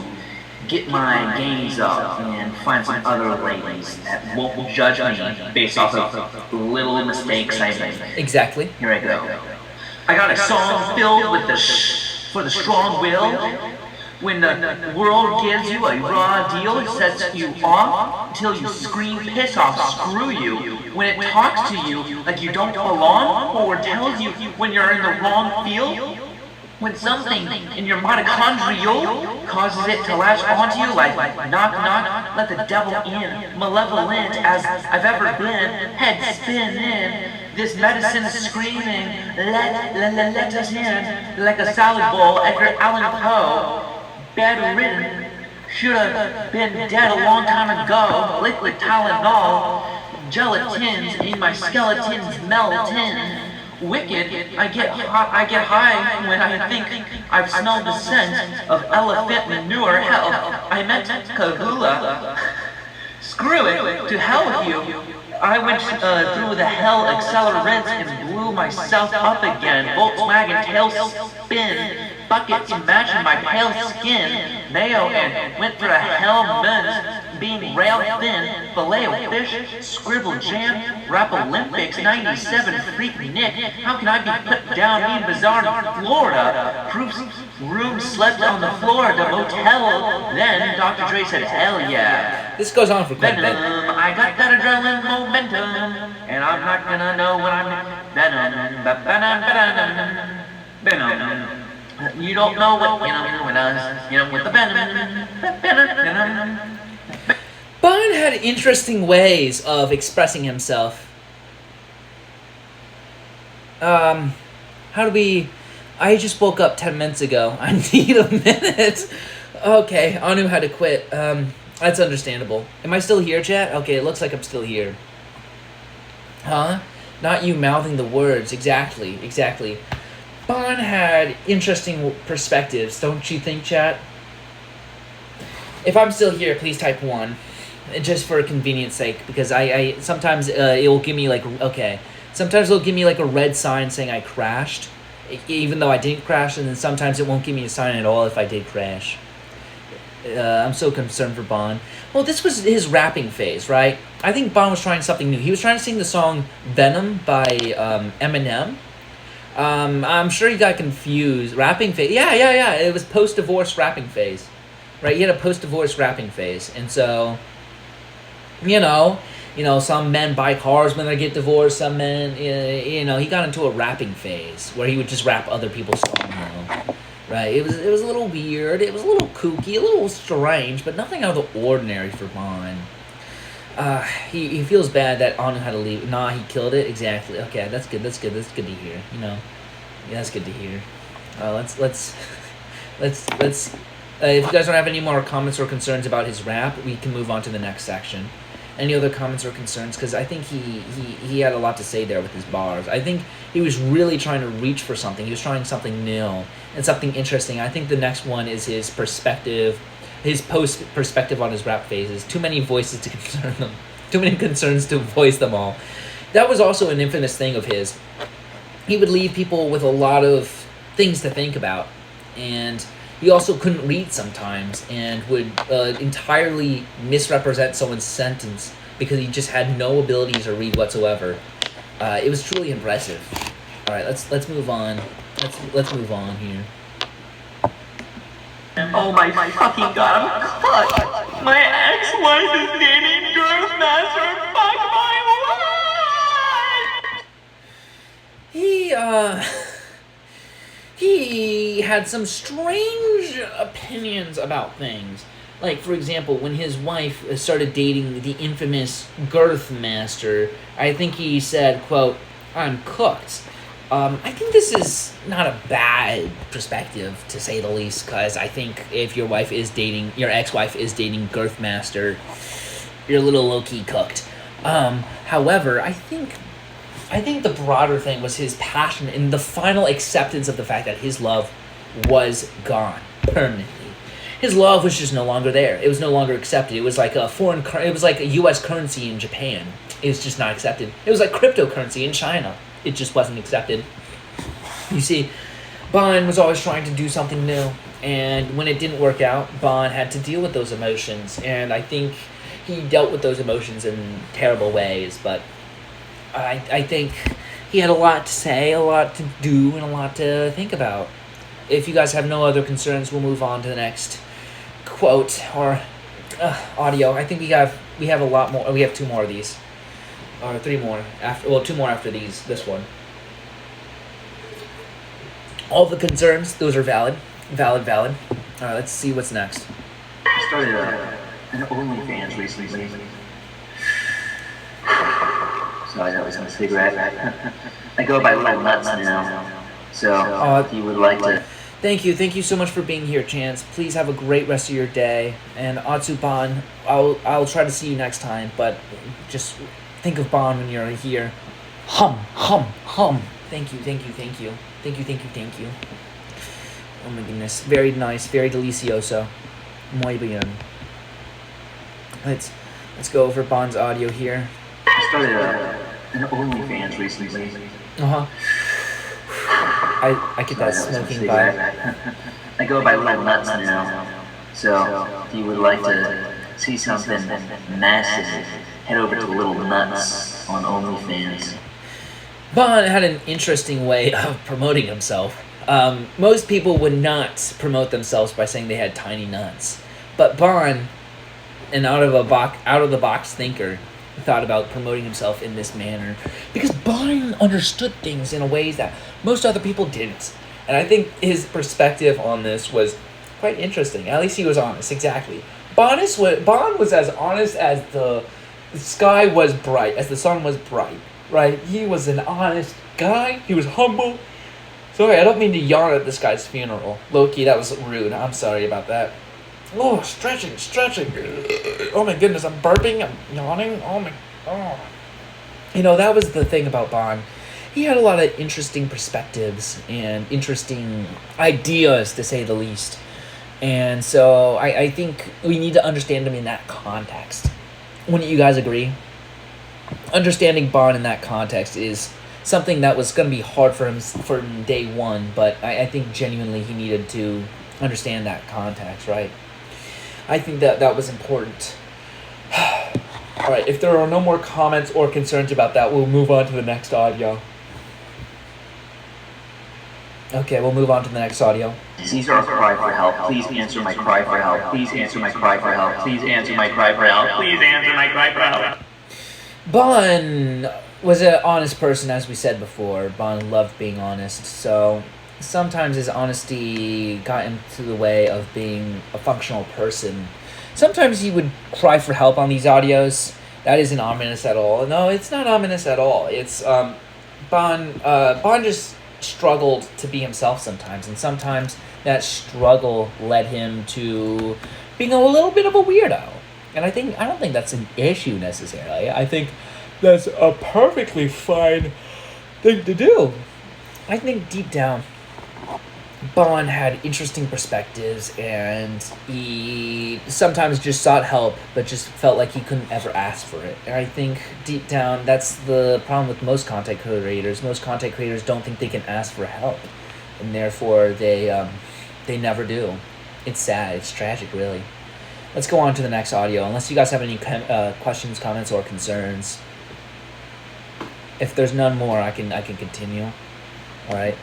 get my gains up and find some other ladies that won't judge me based off of little mistakes I make. Exactly. Here I go. I got a song filled with for the strong will. When the world gives you a raw deal, it sets you off until you scream, piss off, screw you. When it talks to you like you don't belong, or tells you when you're in the wrong field. When something in your mitochondrial causes it to latch onto you like knock knock, let the devil in, malevolent as I've ever been, head spinning. This medicine is screaming, let us in, like a salad bowl, Edgar Allan Poe. Bedridden, should have been dead a long time ago. Liquid Tylenol, gelatins in my skeletons melting. Wicked, I get high when I think I've smelled the scent of elephant manure. Hell, I meant Kahula. Screw it, to hell with you. I went through the hell accelerants and blew myself up again. Volkswagen tail spin. Buckets imagine my pale skin. Mayo and went for a helmet. Being rail thin. Filet of fish. Scribble jam. Rap Olympics. 97 freak Nick. How can I be put down? Me bizarre in Florida. Proofs. Room slept on the floor at the motel. Then Dr. Dre said, hell yeah. This goes on for quite a bit. I got that adrenaline momentum, and I'm not gonna know when I'm venom. Venom. You don't know what when I was, with the venom. Bon had interesting ways of expressing himself. How do we... I just woke up 10 minutes ago. I need a minute. Okay, Anu had to quit. That's understandable. Am I still here, chat? Okay, it looks like I'm still here. Huh? Not you mouthing the words. Exactly, exactly. Bon had interesting perspectives, don't you think, chat? If I'm still here, please type 1. Just for convenience sake, because I sometimes it will give me like, okay. Sometimes it'll give me like a red sign saying I crashed, even though I didn't crash, and then sometimes it won't give me a sign at all if I did crash. I'm so concerned for Bon. Well, this was his rapping phase, right? I think Bon was trying something new. He was trying to sing the song Venom by Eminem. I'm sure he got confused. Rapping phase. Yeah. It was post-divorce rapping phase. Right? He had a post-divorce rapping phase. And so, you know, some men buy cars when they get divorced. Some men, he got into a rapping phase where he would just rap other people's songs, Right? It was a little weird. It was a little kooky, a little strange, but nothing out of the ordinary for Bon. He feels bad that Anu had to leave. Nah, he killed it. Exactly. Okay, that's good. That's good to hear. Yeah, that's good to hear. Let's if you guys don't have any more comments or concerns about his rap, we can move on to the next section. Any other comments or concerns? Because I think he had a lot to say there with his bars. I think he was really trying to reach for something. He was trying something new and something interesting. I think the next one is his perspective, his post-perspective on his rap phases. Too many voices to concern them. Too many concerns to voice them all. That was also an infamous thing of his. He would leave people with a lot of things to think about. And he also couldn't read sometimes and would entirely misrepresent someone's sentence because he just had no ability to read whatsoever. It was truly impressive. All right, let's move on. Let's move on here. Oh my fucking god, I'm caught! My ex-wife is dating Girlmaster. Fuck my life! He had some strange opinions about things. Like, for example, when his wife started dating the infamous Girth Master, I think he said, quote, "I'm cooked." I think this is not a bad perspective, to say the least, because I think if your ex-wife is dating Girth Master, you're a little low-key cooked. However, I think the broader thing was his passion and the final acceptance of the fact that his love was gone permanently. His love was just no longer there. It was no longer accepted. It was like it was like a U.S. currency in Japan. It was just not accepted. It was like cryptocurrency in China. It just wasn't accepted. You see, Bon was always trying to do something new, and when it didn't work out, Bon had to deal with those emotions, and I think he dealt with those emotions in terrible ways, but I think he had a lot to say, a lot to do, and a lot to think about. If you guys have no other concerns, we'll move on to the next quote or audio. I think we have a lot more. We have 2 more of these, or 3 more after. Well, 2 more after these. This one. All the concerns, those are valid. All right, let's see what's next. Started an OnlyFans recently. So I was on a cigarette. I go by Little Nuts now. So if you would like to. Thank you so much for being here, Chance. Please have a great rest of your day. And Atsuban, I'll try to see you next time, but just think of Bon when you're here. Hum. Thank you. Oh my goodness. Very nice, very delicioso. Muy bien. Let's go over Bon's audio here. Started an OnlyFans recently. I get that smoking vibe. I go by Little Nuts now. So if you would like to see something massive, head over to Little Nuts on OnlyFans. Bon had an interesting way of promoting himself. Most people would not promote themselves by saying they had tiny nuts, but Bon, an out of the box thinker, thought about promoting himself in this manner because Bon understood things in a ways that most other people didn't, and I think his perspective on this was quite interesting. At least he was honest. Exactly. Bon was as honest as the sky was bright, as the sun was bright. right? He was an honest guy. He was humble. Sorry, I don't mean to yawn at this guy's funeral. Loki, that was rude. I'm sorry about that. Oh, stretching. Oh my goodness, I'm burping. I'm yawning. Oh. You know, that was the thing about Bond. He had a lot of interesting perspectives and interesting ideas, to say the least. And so I think we need to understand him in that context. Wouldn't you guys agree? Understanding Bond in that context is something that was going to be hard for him from day one, but I think genuinely he needed to understand that context, right? I think that was important. All right, if there are no more comments or concerns about that, we'll move on to the next audio. Okay, we'll move on to the next audio. These are a cry for help. Please answer my cry for help. Please answer my cry for help. Please answer my cry for help. Please answer my cry for help. Bond was an honest person, as we said before. Bond loved being honest, so sometimes his honesty got into the way of being a functional person. Sometimes he would cry for help on these audios. That isn't ominous at all. No, it's not ominous at all. It's Bond just struggled to be himself sometimes, and sometimes that struggle led him to being a little bit of a weirdo. And I don't think that's an issue necessarily. I think that's a perfectly fine thing to do. I think deep down, Bond had interesting perspectives, and he sometimes just sought help, but just felt like he couldn't ever ask for it. And I think deep down, that's the problem with most content creators. Most content creators don't think they can ask for help, and therefore they never do. It's sad. It's tragic, really. Let's go on to the next audio, unless you guys have any questions, comments, or concerns. If there's none more, I can continue. All right.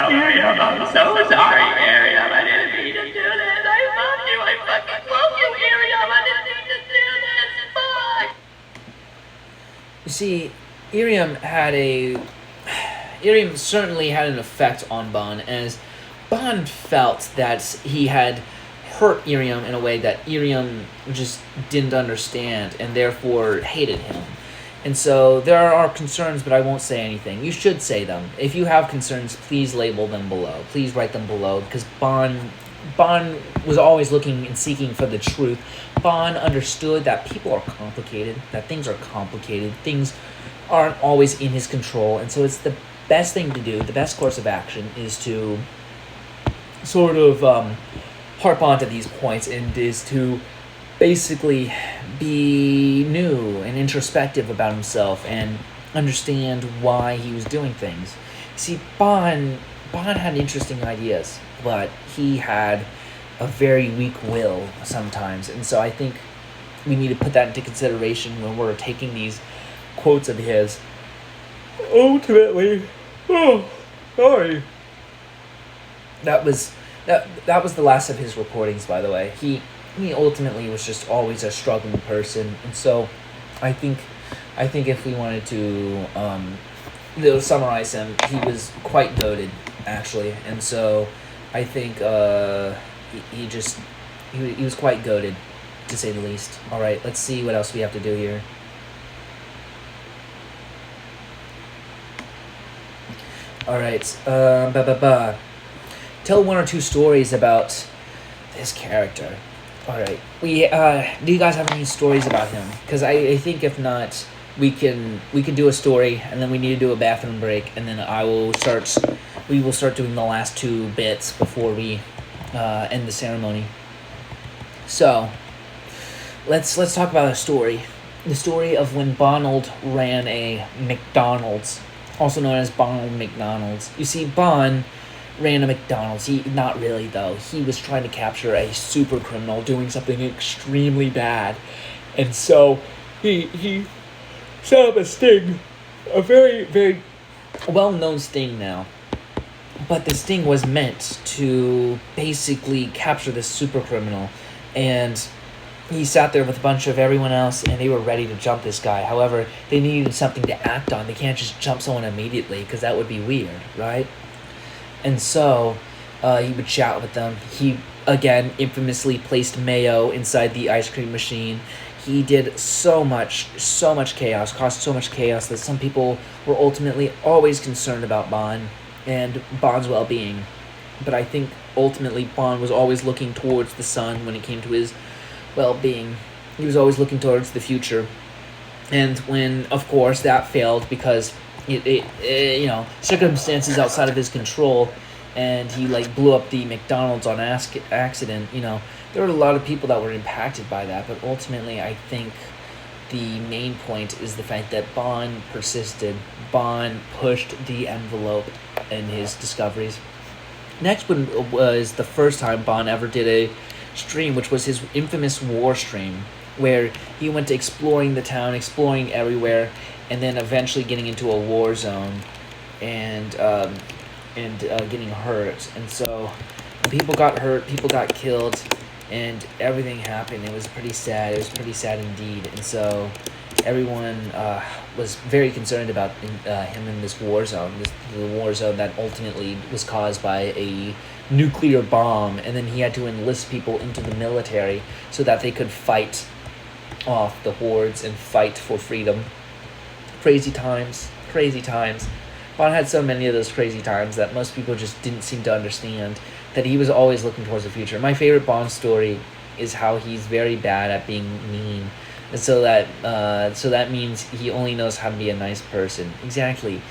IRIAM, I'm so sorry, IRIAM. I didn't mean to do this. I love you. I fucking love you, IRIAM. I didn't mean to do this. Fuck. You see, IRIAM certainly had an effect on Bond, as Bond felt that he had hurt IRIAM in a way that IRIAM just didn't understand, and therefore hated him. And so there are concerns, but I won't say anything. You should say them. If you have concerns, please label them below. Please write them below, because Bond was always looking and seeking for the truth. Bond understood that people are complicated, that things are complicated, things aren't always in his control, and so it's the best thing to do, the best course of action is to sort of harp onto these points, and is to basically be new and introspective about himself and understand why he was doing things. See, Bond had interesting ideas, but he had a very weak will sometimes, and so I think we need to put that into consideration when we're taking these quotes of his. Ultimately, sorry. That was the last of his recordings, by the way. He ultimately was just always a struggling person, and so I think if we wanted to summarize him, he was quite goated, actually, and so I think he was quite goated, to say the least. All right, let's see what else we have to do here. All right, tell one or two stories about this character. All right, do you guys have any stories about him? Because I think if not, we can do a story, and then we need to do a bathroom break, and then we will start doing the last two bits before we end the ceremony. So let's talk about a story. The story of when Bond ran a McDonald's, also known as Bond McDonald's. You see, Bond ran a McDonald's. Not really, though. He was trying to capture a super criminal doing something extremely bad. And so he set up a sting, a very, very well-known sting now. But the sting was meant to basically capture this super criminal. And he sat there with a bunch of everyone else, and they were ready to jump this guy. However, they needed something to act on. They can't just jump someone immediately, because that would be weird, right? And so he would chat with them. He, again, infamously placed mayo inside the ice cream machine. He did so much chaos, caused so much chaos that some people were ultimately always concerned about Bond and Bond's well-being. But I think ultimately Bond was always looking towards the sun when it came to his well-being. He was always looking towards the future. And when, of course, that failed because circumstances outside of his control, and he like blew up the McDonald's on accident. There were a lot of people that were impacted by that, but ultimately, I think the main point is the fact that Bond persisted. Bond pushed the envelope in his discoveries. Next one was the first time Bond ever did a stream, which was his infamous war stream, where he went to exploring the town, exploring everywhere, and then eventually getting into a war zone and getting hurt. And so people got hurt, people got killed, and everything happened. It was pretty sad. It was pretty sad indeed. And so everyone was very concerned about him in this war zone, the war zone that ultimately was caused by a nuclear bomb. And then he had to enlist people into the military so that they could fight off the hordes and fight for freedom. Crazy times. Bond had so many of those crazy times that most people just didn't seem to understand that he was always looking towards the future. My favorite Bond story is how he's very bad at being mean, and so that means he only knows how to be a nice person. Exactly.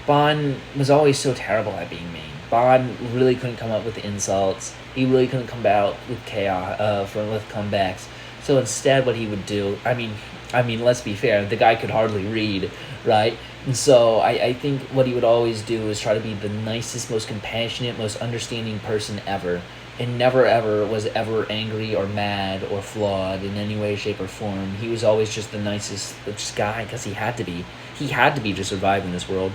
Bond was always so terrible at being mean. Bond really couldn't come up with insults. He really couldn't come out with chaos, with comebacks. So instead, what he would do, I mean, let's be fair, the guy could hardly read, right? And so I think what he would always do is try to be the nicest, most compassionate, most understanding person ever. And never ever was ever angry or mad or flawed in any way, shape, or form. He was always just the nicest guy because he had to be. He had to be to survive in this world.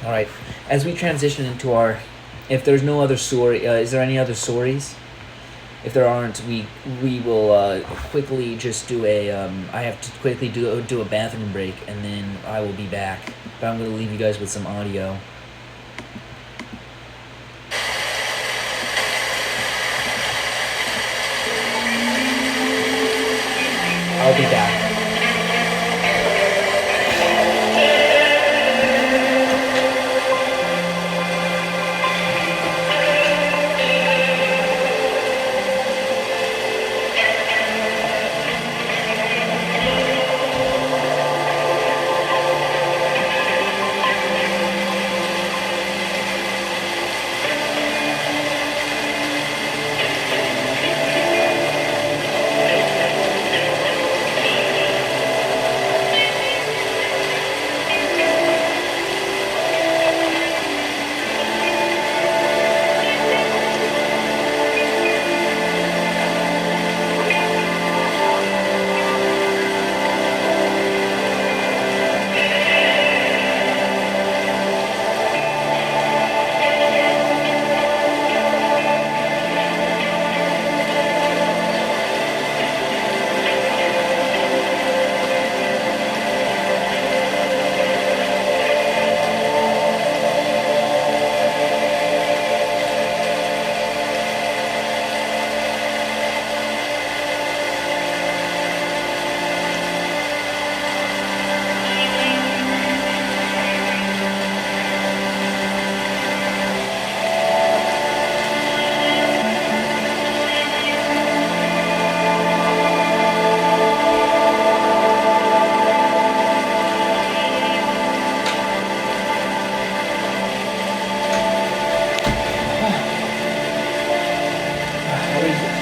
Alright, as we transition into our... If there's no other story... is there any other stories? If there aren't, we will quickly just do a... I have to quickly do a bathroom break, and then I will be back. But I'm going to leave you guys with some audio. I'll be back.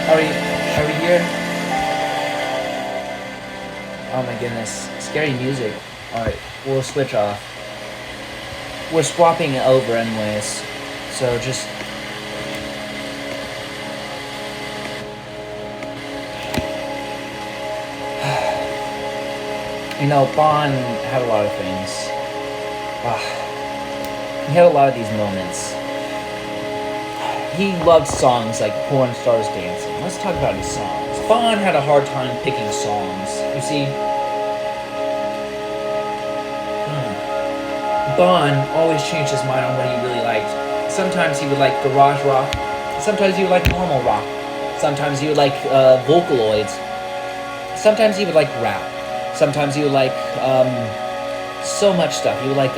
Are we here? Oh my goodness. Scary music. Alright, we'll switch off. We're swapping it over anyways. So just... Bond had a lot of things. He had a lot of these moments. He loved songs like Porn Stars Dancing. Let's talk about his songs. Bond had a hard time picking songs. You see, Bond always changed his mind on what he really liked. Sometimes he would like garage rock. Sometimes he would like normal rock. Sometimes he would like Vocaloids. Sometimes he would like rap. Sometimes he would like so much stuff. He would like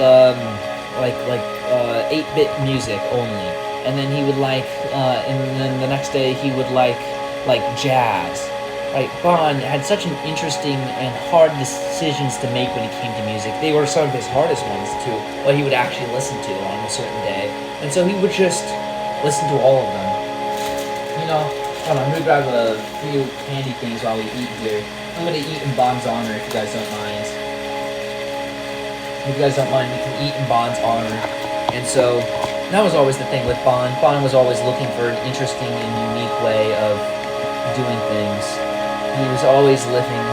8-bit music only, and then he would like and then the next day he would like jazz. Right, Bon had such an interesting and hard decisions to make when it came to music. They were some of his hardest ones too. What he would actually listen to on a certain day, and so he would just listen to all of them. You know, hold on, I'm gonna grab a few candy things while we eat here. I'm gonna eat in Bon's honor if you guys don't mind. If you guys don't mind, we can eat in Bon's honor. And so that was always the thing with Bon. Bon was always looking for an interesting and unique way of doing things. He was always living,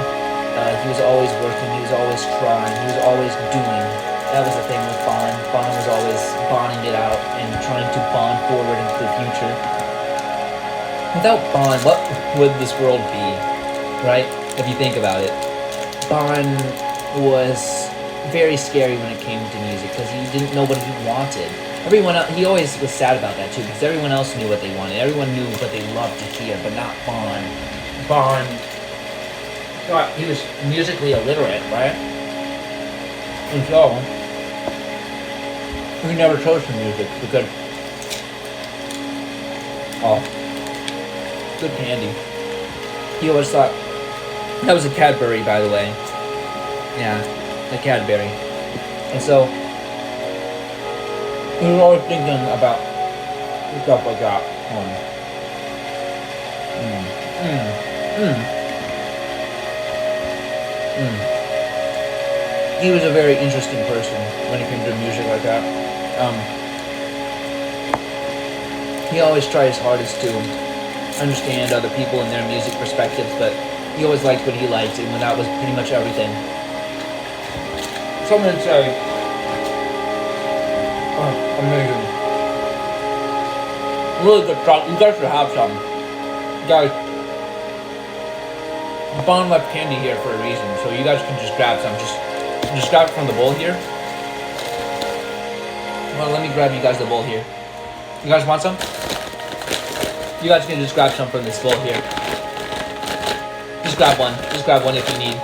he was always working, he was always trying, he was always doing. That was the thing with Bon. Bon was always bonding it out and trying to bond forward into the future. Without Bon, what would this world be, right? If you think about it. Bon was very scary when it came to music because he didn't know what he wanted. Everyone else, he always was sad about that too because everyone else knew what they wanted. Everyone knew what they loved to hear, but not Bon. Bon, he was musically illiterate, right? And so, he never chose for music because, good candy. He always thought, that was a Cadbury, by the way. Yeah, a Cadbury. And so, he was always thinking about stuff like that. He was a very interesting person when it came to music like that. He always tried his hardest to understand other people and their music perspectives, but he always liked what he liked, and that was pretty much everything. Someone say, amazing. Really good chocolate. You guys should have some. Guys, Bon left candy here for a reason, so you guys can just grab some. Just grab it from the bowl here. Well, let me grab you guys the bowl here. You guys want some? You guys can just grab some from this bowl here. Just grab one. Just grab one if you need.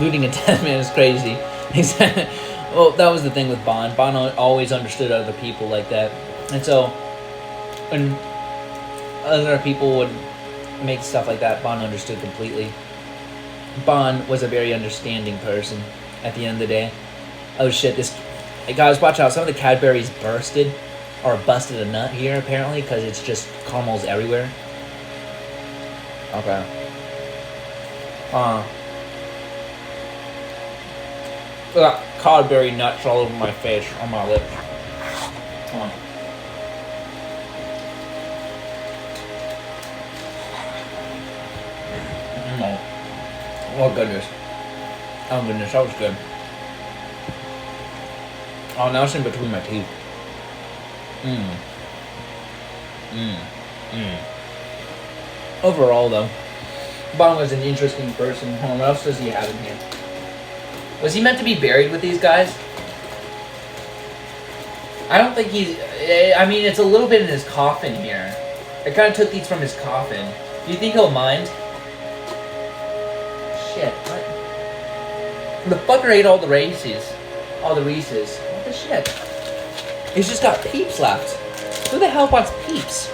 Looting in 10 minutes is crazy. Well, that was the thing with Bon. Bon always understood other people like that. And so, when other people would make stuff like that, Bon understood completely. Bon was a very understanding person at the end of the day. Oh shit, guys, watch out. Some of the Cadburys busted a nut here, apparently, because it's just caramels everywhere. Okay. I got Cadbury nuts all over my face, on my lips. Come on. Oh goodness. Oh goodness, that was good. Oh, now it's in between my teeth. Overall, though, Bon was an interesting person. What else does he have in here? Was he meant to be buried with these guys? I don't think he's... I mean, it's a little bit in his coffin here. I kind of took these from his coffin. Do you think he'll mind? Shit, what? The fucker ate all the Reese's. All the Reese's. What the shit? He's just got Peeps left. Who the hell wants Peeps?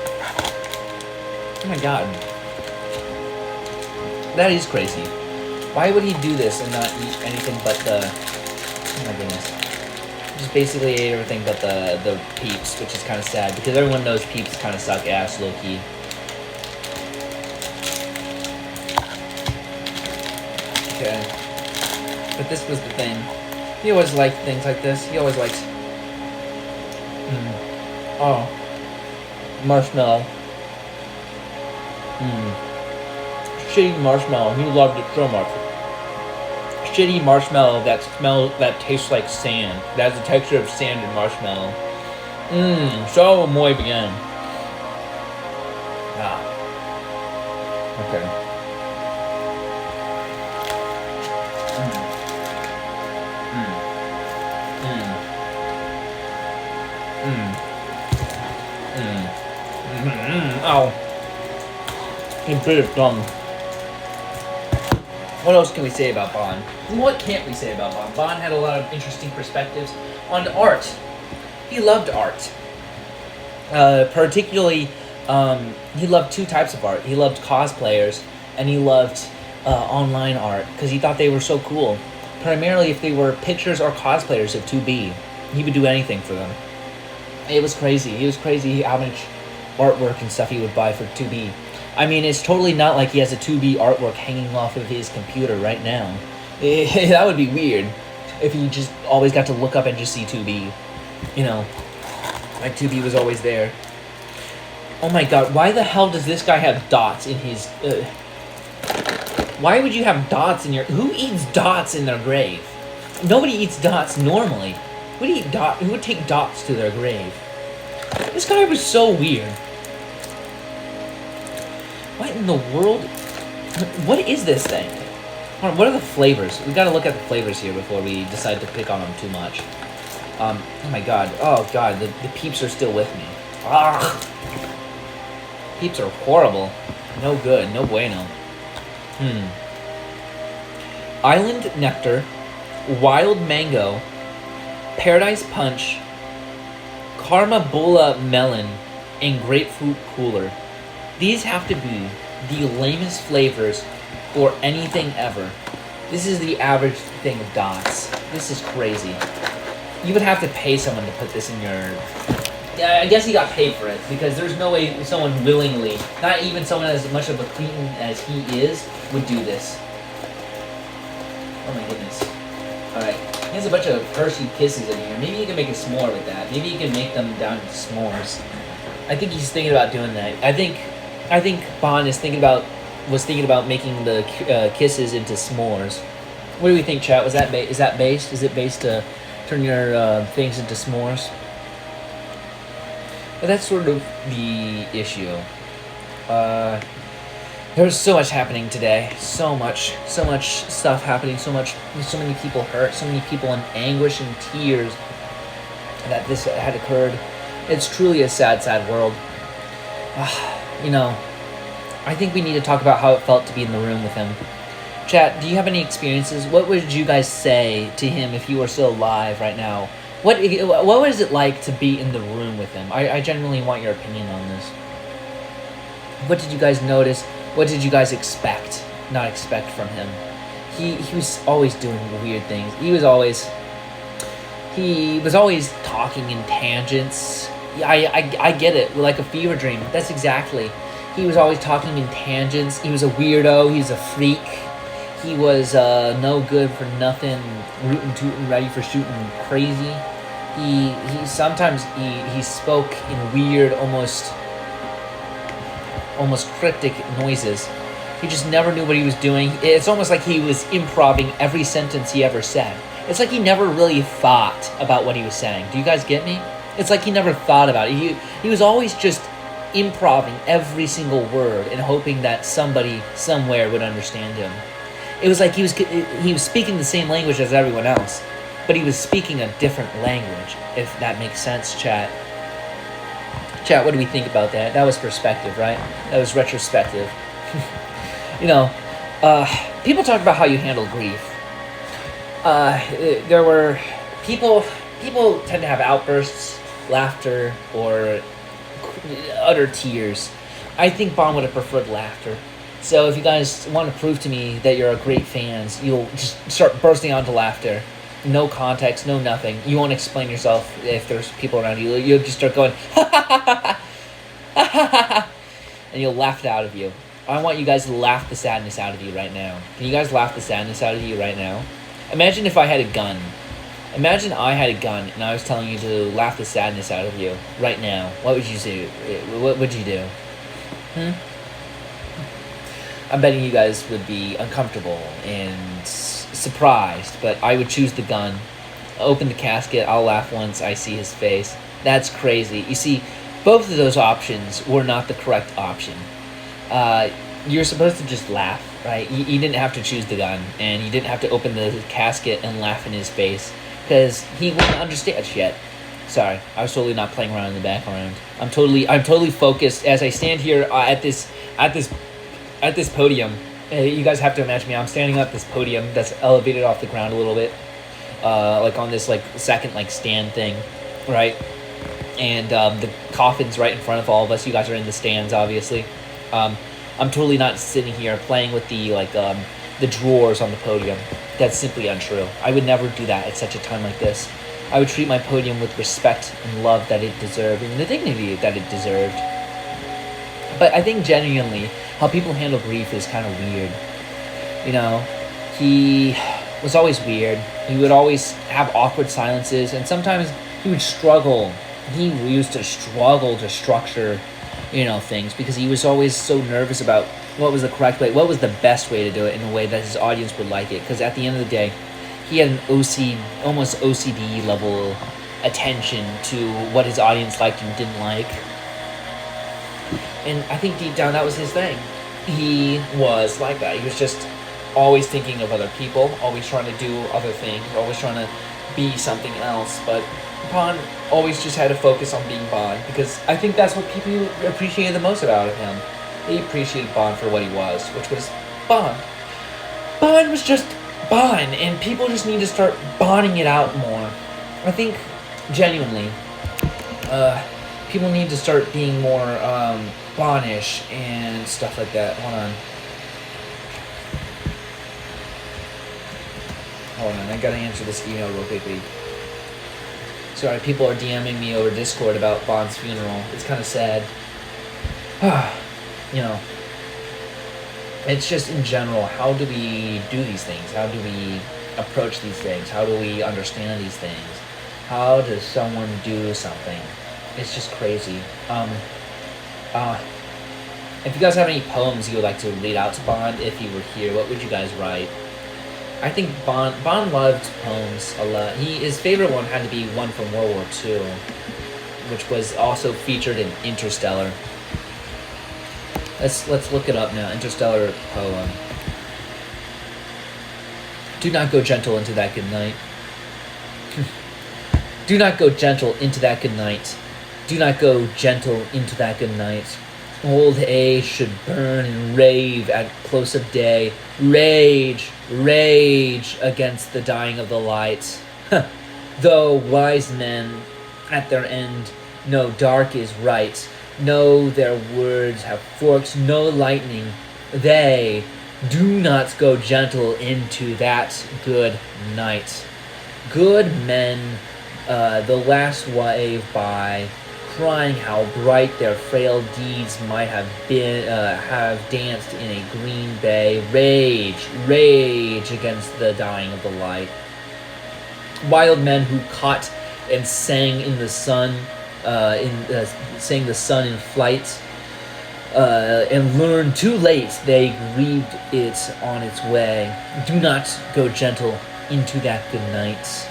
Oh my god. That is crazy. Why would he do this and not eat anything but the... Oh my goodness. Just basically ate everything but the Peeps, which is kind of sad, because everyone knows Peeps kind of suck ass, low-key. Okay. But this was the thing. He always liked things like this. He always liked... Oh. Marshmallow. Shitty marshmallow. He loved it so much. Shitty marshmallow that tastes like sand. That has the texture of sand and marshmallow. So muy bien. Okay. Ow. and bit of gum. What else can we say about Bond? What can't we say about Bond? Bond had a lot of interesting perspectives on art. He loved art. Particularly, he loved two types of art. He loved cosplayers, and he loved online art, because he thought they were so cool. Primarily if they were pictures or cosplayers of 2B. He would do anything for them. It was crazy. It was crazy how much artwork and stuff he would buy for 2B. I mean, it's totally not like he has a 2B artwork hanging off of his computer right now. That would be weird if he just always got to look up and just see 2B. You know, like 2B was always there. Oh my god, why the hell does this guy have dots in his... Why would you have dots in your... Who eats dots in their grave? Nobody eats dots normally. Who would take dots to their grave? This guy was so weird. What in the world? What is this thing? What are the flavors? We gotta look at the flavors here before we decide to pick on them too much. Oh my god. Oh god, the peeps are still with me. Ugh. Peeps are horrible. No good. No bueno. Island Nectar, Wild Mango, Paradise Punch, Karma Melon, and Grapefruit Cooler. These have to be the lamest flavors for anything ever. This is the average thing of dots. This is crazy. You would have to pay someone to put this in your... Yeah, I guess he got paid for it, because there's no way someone willingly, not even someone as much of a cretin as he is, would do this. Oh my goodness. Alright, he has a bunch of Hershey Kisses in here. Maybe he can make a s'more with that. Maybe he can make them down to s'mores. I think he's thinking about doing that. I think Bond was thinking about making the kisses into s'mores. What do we think, chat? Is that based? Is it based to turn your things into s'mores? But that's sort of the issue. There's so much happening today. So much stuff happening. So many people hurt. So many people in anguish and tears that this had occurred. It's truly a sad, sad world. You know, I think we need to talk about how it felt to be in the room with him. Chat, do you have any experiences? What would you guys say to him if you were still alive right now? What was it like to be in the room with him? I genuinely want your opinion on this. What did you guys notice? What did you guys not expect from him? He was always doing weird things. He was always talking in tangents. I get it, like a fever dream. That's exactly. He was always talking in tangents. He was a weirdo. He was a freak. He was no good for nothing, rootin' tootin', ready for shooting, crazy. He sometimes spoke in weird, almost cryptic noises. He just never knew what he was doing. It's almost like he was improvising every sentence he ever said. It's like he never really thought about what he was saying. Do you guys get me? It's like he never thought about it. He was always just improvising every single word and hoping that somebody somewhere would understand him. It was like he was speaking the same language as everyone else, but he was speaking a different language, if that makes sense, chat. Chat, what do we think about that? That was perspective, right? That was retrospective. You know, people talk about how you handle grief. There were people tend to have outbursts, laughter, or utter tears. I think Bond would have preferred laughter. So if you guys want to prove to me that you're a great fans, you'll just start bursting out into laughter. No context, no nothing. You won't explain yourself if there's people around you. You'll just start going, ha ha ha ha ha ha ha, and you'll laugh it out of you. I want you guys to laugh the sadness out of you right now. Can you guys laugh the sadness out of you right now? Imagine if I had a gun. Imagine I had a gun and I was telling you to laugh the sadness out of you right now. What would you do? What would you do? I'm betting you guys would be uncomfortable and surprised, but I would choose the gun. Open the casket, I'll laugh once I see his face. That's crazy. You see, both of those options were not the correct option. You're supposed to just laugh, right? You didn't have to choose the gun, and you didn't have to open the casket and laugh in his face, because he wouldn't understand shit. Sorry, I was totally not playing around in the background. I'm totally focused as I stand here at this at this podium. You guys have to imagine me. I'm standing at this podium that's elevated off the ground a little bit, like on this like second like stand thing, right? And the coffin's right in front of all of us. You guys are in the stands, obviously. I'm totally not sitting here playing with the the drawers on the podium. That's simply untrue. I would never do that at such a time like this. I would treat my podium with respect and love that it deserved, and the dignity that it deserved. But I think genuinely, how people handle grief is kind of weird. You know, he was always weird. He would always have awkward silences, and sometimes he would struggle. He used to struggle to structure, you know, things, because he was always so nervous about what was the correct way, what was the best way to do it in a way that his audience would like it. Because at the end of the day, he had an almost OCD level attention to what his audience liked and didn't like. And I think deep down that was his thing. He was like that. He was just always thinking of other people, always trying to do other things, always trying to be something else. But Bond always just had to focus on being Bond, because I think that's what people appreciated the most about him. They appreciated Bond for what he was, which was Bond. Bond was just Bond, and people just need to start bonding it out more. I think, genuinely, people need to start being more Bondish and stuff like that. Hold on, I gotta answer this email real quickly. Sorry, people are DMing me over Discord about Bond's funeral. It's kind of sad. You know, it's just in general, how do we do these things? How do we approach these things? How do we understand these things? How does someone do something? It's just crazy. If you guys have any poems you would like to read out to Bond, if he were here, what would you guys write? I think Bond loved poems a lot. His favorite one had to be one from World War II, which was also featured in Interstellar. Let's look it up now. Interstellar poem. Do not go gentle into that good night. Do not go gentle into that good night. Do not go gentle into that good night. Old age should burn and rave at close of day. Rage, rage against the dying of the light. Though wise men at their end know dark is right, know their words have forks, no lightning, they do not go gentle into that good night. Good men, the last wave by, crying how bright their frail deeds might have been, have danced in a green bay. Rage, rage against the dying of the light. Wild men who caught and sang in the sun, sang the sun in flight, and learned too late they grieved it on its way. Do not go gentle into that good night.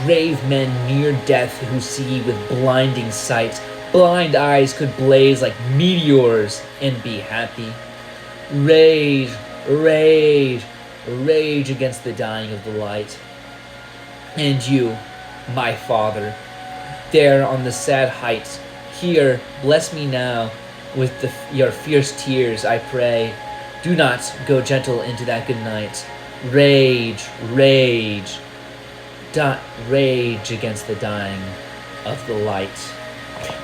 Grave men near death who see with blinding sight, blind eyes could blaze like meteors and be happy. Rage, rage, rage against the dying of the light. And you, my father, there on the sad heights, here, bless me now with your fierce tears, I pray. Do not go gentle into that good night. Rage, rage, rage against the dying of the light.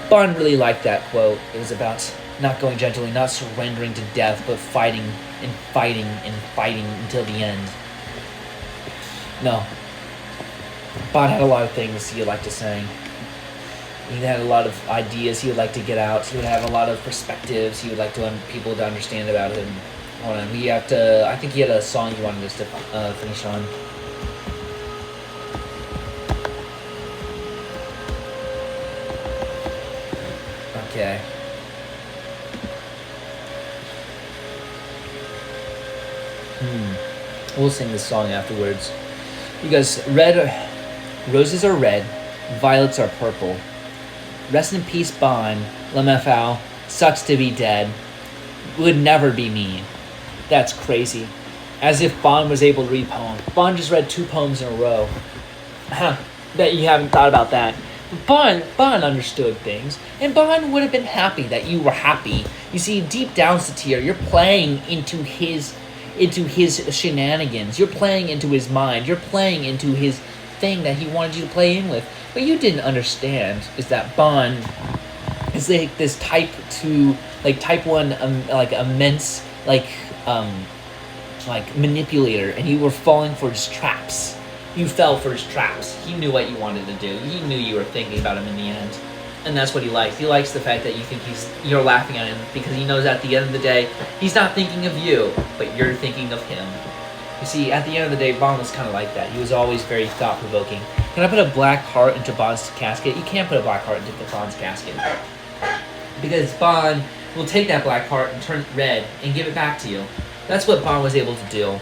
Bond really liked that quote. It was about not going gently, not surrendering to death, but fighting and fighting and fighting until the end. No. Bond had a lot of things he would like to say. He had a lot of ideas he would like to get out. He would have a lot of perspectives he would like people to understand about him. Hold on, we have to. I think he had a song he wanted us to finish on. Okay. We'll sing this song afterwards. Because roses are red, violets are purple. Rest in peace, Bond. LMFAO. Sucks to be dead. Would never be me. That's crazy. As if Bond was able to read poems. Bond just read 2 poems in a row. Bet you haven't thought about that. Bon understood things, and Bon would have been happy that you were happy. You see, deep down, Satir, you're playing into his shenanigans. You're playing into his mind. You're playing into his thing that he wanted you to play in with. What you didn't understand is that Bon is like this type 2, like type 1, like immense, like manipulator, and you were falling for his traps. You fell for his traps. He knew what you wanted to do. He knew you were thinking about him in the end. And that's what he likes. He likes the fact that you think you're laughing at him, because he knows at the end of the day, he's not thinking of you, but you're thinking of him. You see, at the end of the day, Bond was kind of like that. He was always very thought-provoking. Can I put a black heart into Bond's casket? You can't put a black heart into Bond's casket. Because Bond will take that black heart and turn it red and give it back to you. That's what Bond was able to do.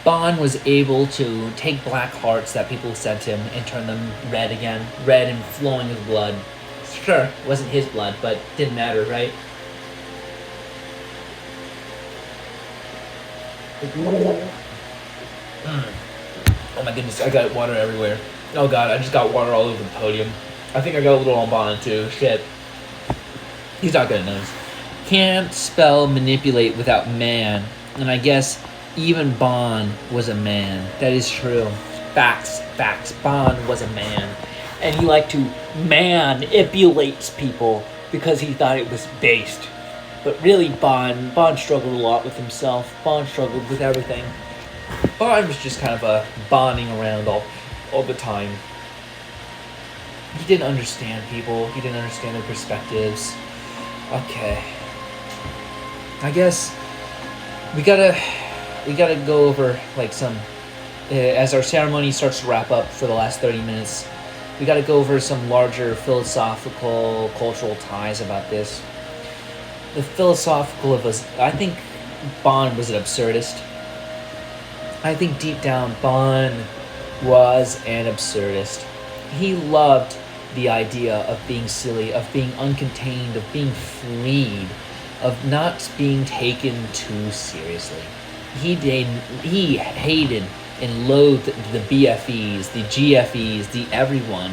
Bond was able to take black hearts that people sent him and turn them red again. Red and flowing with blood. Sure, it wasn't his blood, but didn't matter, right? Oh my goodness, I got water everywhere. Oh god, I just got water all over the podium. I think I got a little on Bond too. Shit. He's not gonna notice. Can't spell manipulate without man. And I guess even Bond was a man. That is true. Facts. Bond was a man. And he liked to manipulate people because he thought it was based. But really, Bond struggled a lot with himself. Bond struggled with everything. Bond was just kind of a bonding around all the time. He didn't understand people. He didn't understand their perspectives. Okay. I guess we gotta go over like some as our ceremony starts to wrap up for the last 30 minutes. We gotta go over some larger philosophical, cultural ties about this. The philosophical of us. I think Bond was an absurdist. I think deep down Bond was an absurdist. He loved the idea of being silly, of being uncontained, of being freed, of not being taken too seriously. He hated and loathed the BFEs, the GFEs, the everyone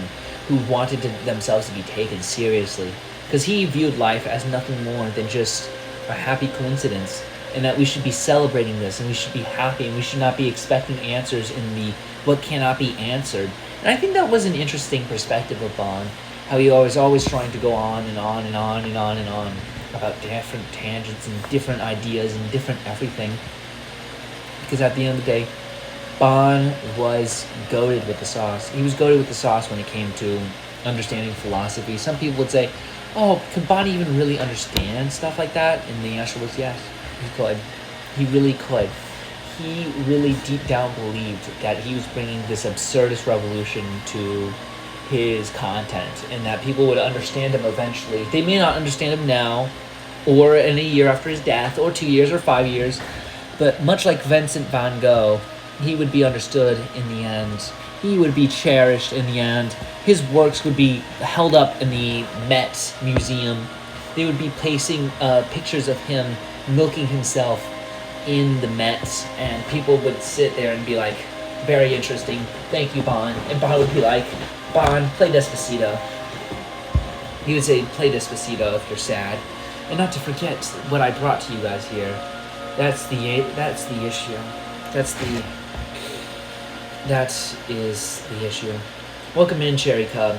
who wanted themselves to be taken seriously. Because he viewed life as nothing more than just a happy coincidence, and that we should be celebrating this, and we should be happy, and we should not be expecting answers in the what cannot be answered. And I think that was an interesting perspective of Bond, how he was always trying to go on and on and on and on and on about different tangents and different ideas and different everything. Because at the end of the day, Bond was goated with the sauce. He was goated with the sauce when it came to understanding philosophy. Some people would say, oh, could Bond even really understand stuff like that? And the answer was yes, he could. He really could. He really deep down believed that he was bringing this absurdist revolution to his content, and that people would understand him eventually. They may not understand him now, or in a year after his death, or 2 years, or 5 years, but much like Vincent van Gogh, he would be understood in the end. He would be cherished in the end. His works would be held up in the Met Museum. They would be placing pictures of him milking himself in the Met, and people would sit there and be like, very interesting, thank you, Bond. And Bond would be like, Bond, play Despacito. He would say, play Despacito if you're sad. And not to forget what I brought to you guys here. That is the issue. Welcome in, Cherry Cub.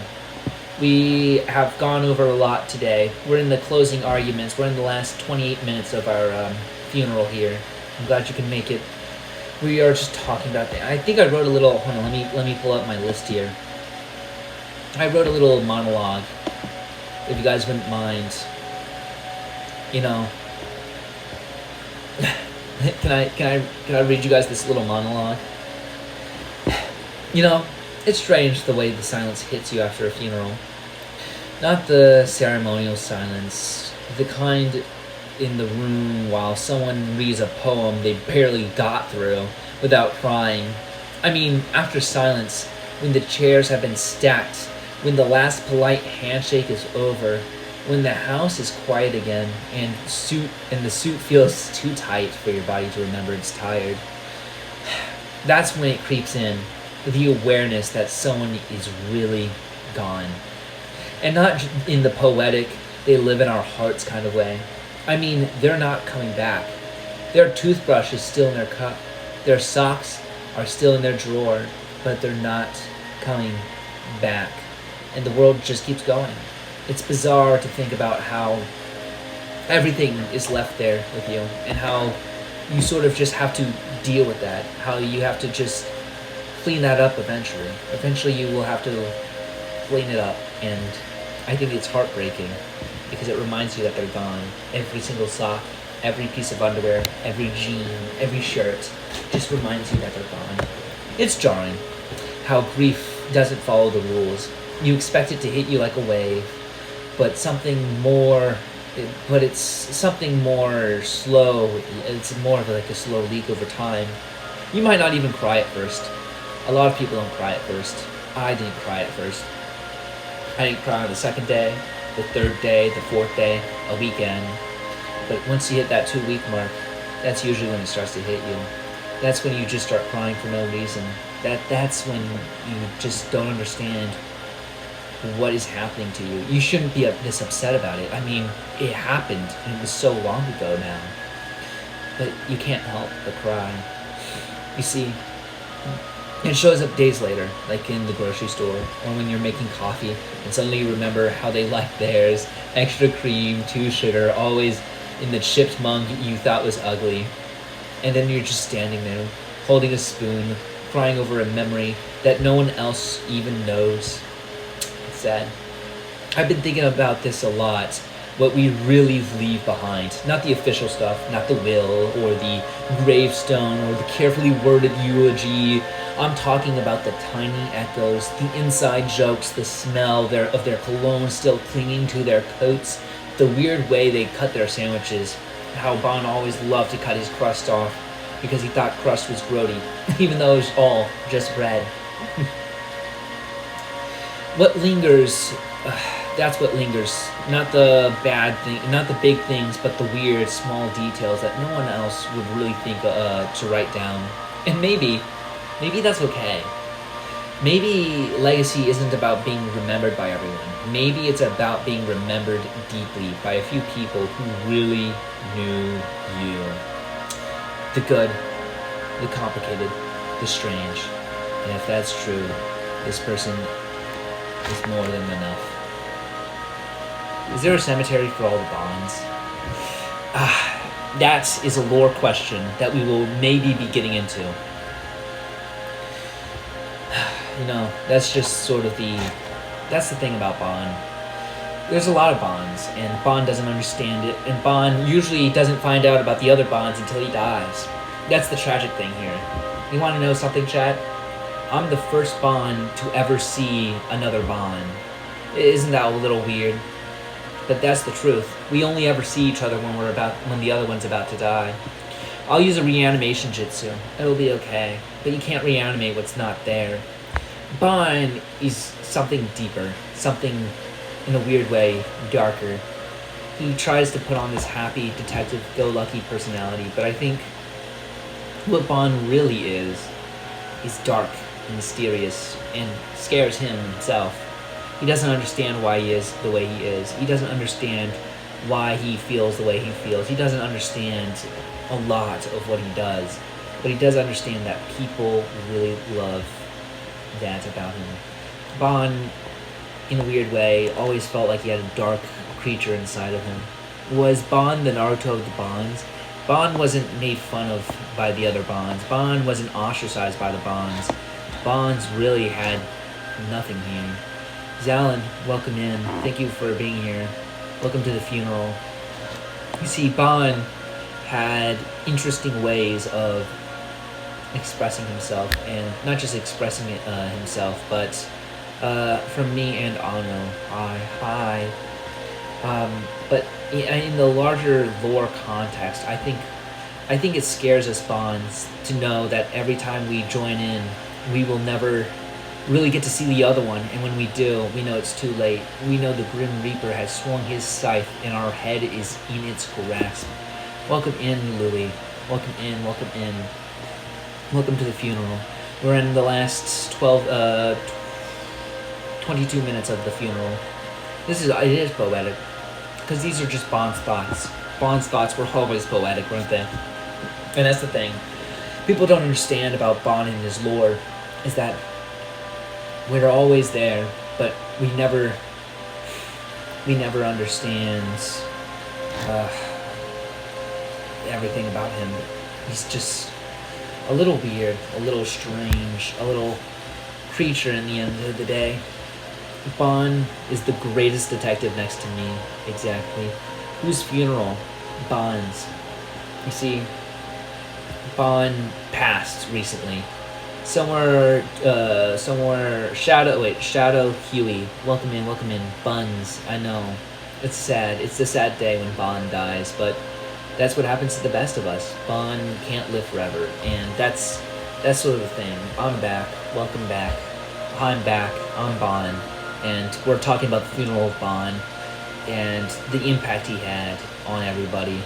We have gone over a lot today. We're in the closing arguments. We're in the last 28 minutes of our funeral here. I'm glad you can make it. We are just talking about that. I think I wrote a little. Hold on, let me pull up my list here. I wrote a little monologue, if you guys wouldn't mind. You know, can I read you guys this little monologue? You know, it's strange the way the silence hits you after a funeral. Not the ceremonial silence, the kind in the room while someone reads a poem they barely got through without crying. I mean, after silence, when the chairs have been stacked, when the last polite handshake is over, when the house is quiet again, and the suit feels too tight for your body to remember it's tired. That's when it creeps in, the awareness that someone is really gone. And not in the poetic, they live in our hearts kind of way. I mean, they're not coming back. Their toothbrush is still in their cup. Their socks are still in their drawer, but they're not coming back. And the world just keeps going. It's bizarre to think about how everything is left there with you and how you sort of just have to deal with that. How you have to just clean that up eventually. Eventually you will have to clean it up, and I think it's heartbreaking because it reminds you that they're gone. Every single sock, every piece of underwear, every jean, every shirt just reminds you that they're gone. It's jarring how grief doesn't follow the rules. You expect it to hit you like a wave, but it's something more slow. It's more of like a slow leak over time. You might not even cry at first. A lot of people don't cry at first. I didn't cry at first. I didn't cry on the second day, the third day, the fourth day, a weekend. But once you hit that 2-week mark, that's usually when it starts to hit you. That's when you just start crying for no reason. That's when you just don't understand what is happening to you. You shouldn't be this upset about it. I mean, it happened, and it was so long ago now. But you can't help but cry. You see, it shows up days later, like in the grocery store, or when you're making coffee, and suddenly you remember how they like theirs. Extra cream, 2 sugar, always in the chipped mug you thought was ugly. And then you're just standing there, holding a spoon, crying over a memory that no one else even knows. It's sad. I've been thinking about this a lot. What we really leave behind. Not the official stuff, not the will, or the gravestone, or the carefully worded eulogy. I'm talking about the tiny echoes, the inside jokes, the smell of their cologne still clinging to their coats, the weird way they cut their sandwiches, how Bon always loved to cut his crust off because he thought crust was grody, even though it was all just bread. What lingers, that's what lingers. Not the bad thing, not the big things, but the weird, small details that no one else would really think to write down. And maybe that's okay. Maybe legacy isn't about being remembered by everyone. Maybe it's about being remembered deeply by a few people who really knew you. The good, the complicated, the strange. And if that's true, this person is more than enough. Is there a cemetery for all the Bonds? That is a lore question that we will maybe be getting into. You know, that's just sort of that's the thing about Bond. There's a lot of Bonds, and Bond doesn't understand it, and Bond usually doesn't find out about the other Bonds until he dies. That's the tragic thing here. You want to know something, chat? I'm the first Bond to ever see another Bond. Isn't that a little weird? But that's the truth. We only ever see each other when the other one's about to die. I'll use a reanimation jutsu. It'll be okay. But you can't reanimate what's not there. Bond is something deeper, something in a weird way darker. He tries to put on this happy, detective-go-lucky personality, but I think what Bond really is dark and mysterious and scares him himself. He doesn't understand why he is the way he is. He doesn't understand why he feels the way he feels. He doesn't understand a lot of what he does, but he does understand that people really love that about him. Bond, in a weird way, always felt like he had a dark creature inside of him. Was Bond the Naruto of the Bonds? Bond wasn't made fun of by the other Bonds. Bond wasn't ostracized by the Bonds. Bonds really had nothing here. Zalin, welcome in. Thank you for being here. Welcome to the funeral. You see, Bond had interesting ways of expressing himself, and not just expressing it himself, but from me and Ano. Hi. But in the larger lore context, I think it scares us Bonds to know that every time we join in, we will never really get to see the other one, and when we do, we know it's too late. We know the Grim Reaper has swung his scythe, and our head is in its grasp. Welcome in, Louis. Welcome in. Welcome to the funeral. We're in the last 22 minutes of the funeral. It is poetic, because these are just Bond's thoughts. Bond's thoughts were always poetic, weren't they? And that's the thing. People don't understand about Bond and his lore is that we're always there, but we never understand everything about him. He's just a little weird, a little strange, a little creature in the end of the day. Bond is the greatest detective next to me, exactly. Whose funeral? Bond's. You see, Bond passed recently. Somewhere, Shadow Huey. Welcome in, Buns. I know. It's sad. It's a sad day when Bond dies, but that's what happens to the best of us. Bond can't live forever, and that's sort of the thing. I'm back. Welcome back. I'm back. I'm Bond, and we're talking about the funeral of Bond and the impact he had on everybody.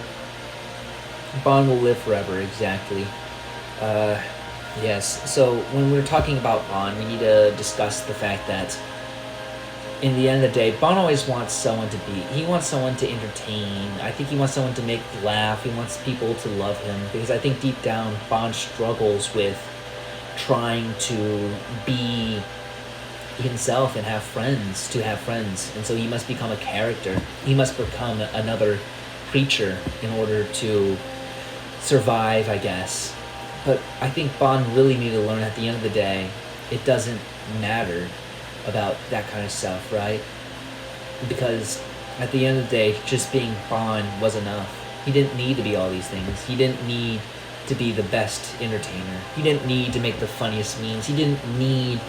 Bond will live forever, exactly. Yes, so when we're talking about Bond, we need to discuss the fact that in the end of the day, Bond always wants someone to be. He wants someone to entertain. I think he wants someone to make laugh. He wants people to love him, because I think deep down, Bond struggles with trying to be himself and have friends, and so he must become a character. He must become another creature in order to survive, I guess. But I think Bond really needed to learn at the end of the day, it doesn't matter about that kind of stuff, right? Because at the end of the day, just being Bond was enough. He didn't need to be all these things. He didn't need to be the best entertainer. He didn't need to make the funniest memes. He didn't need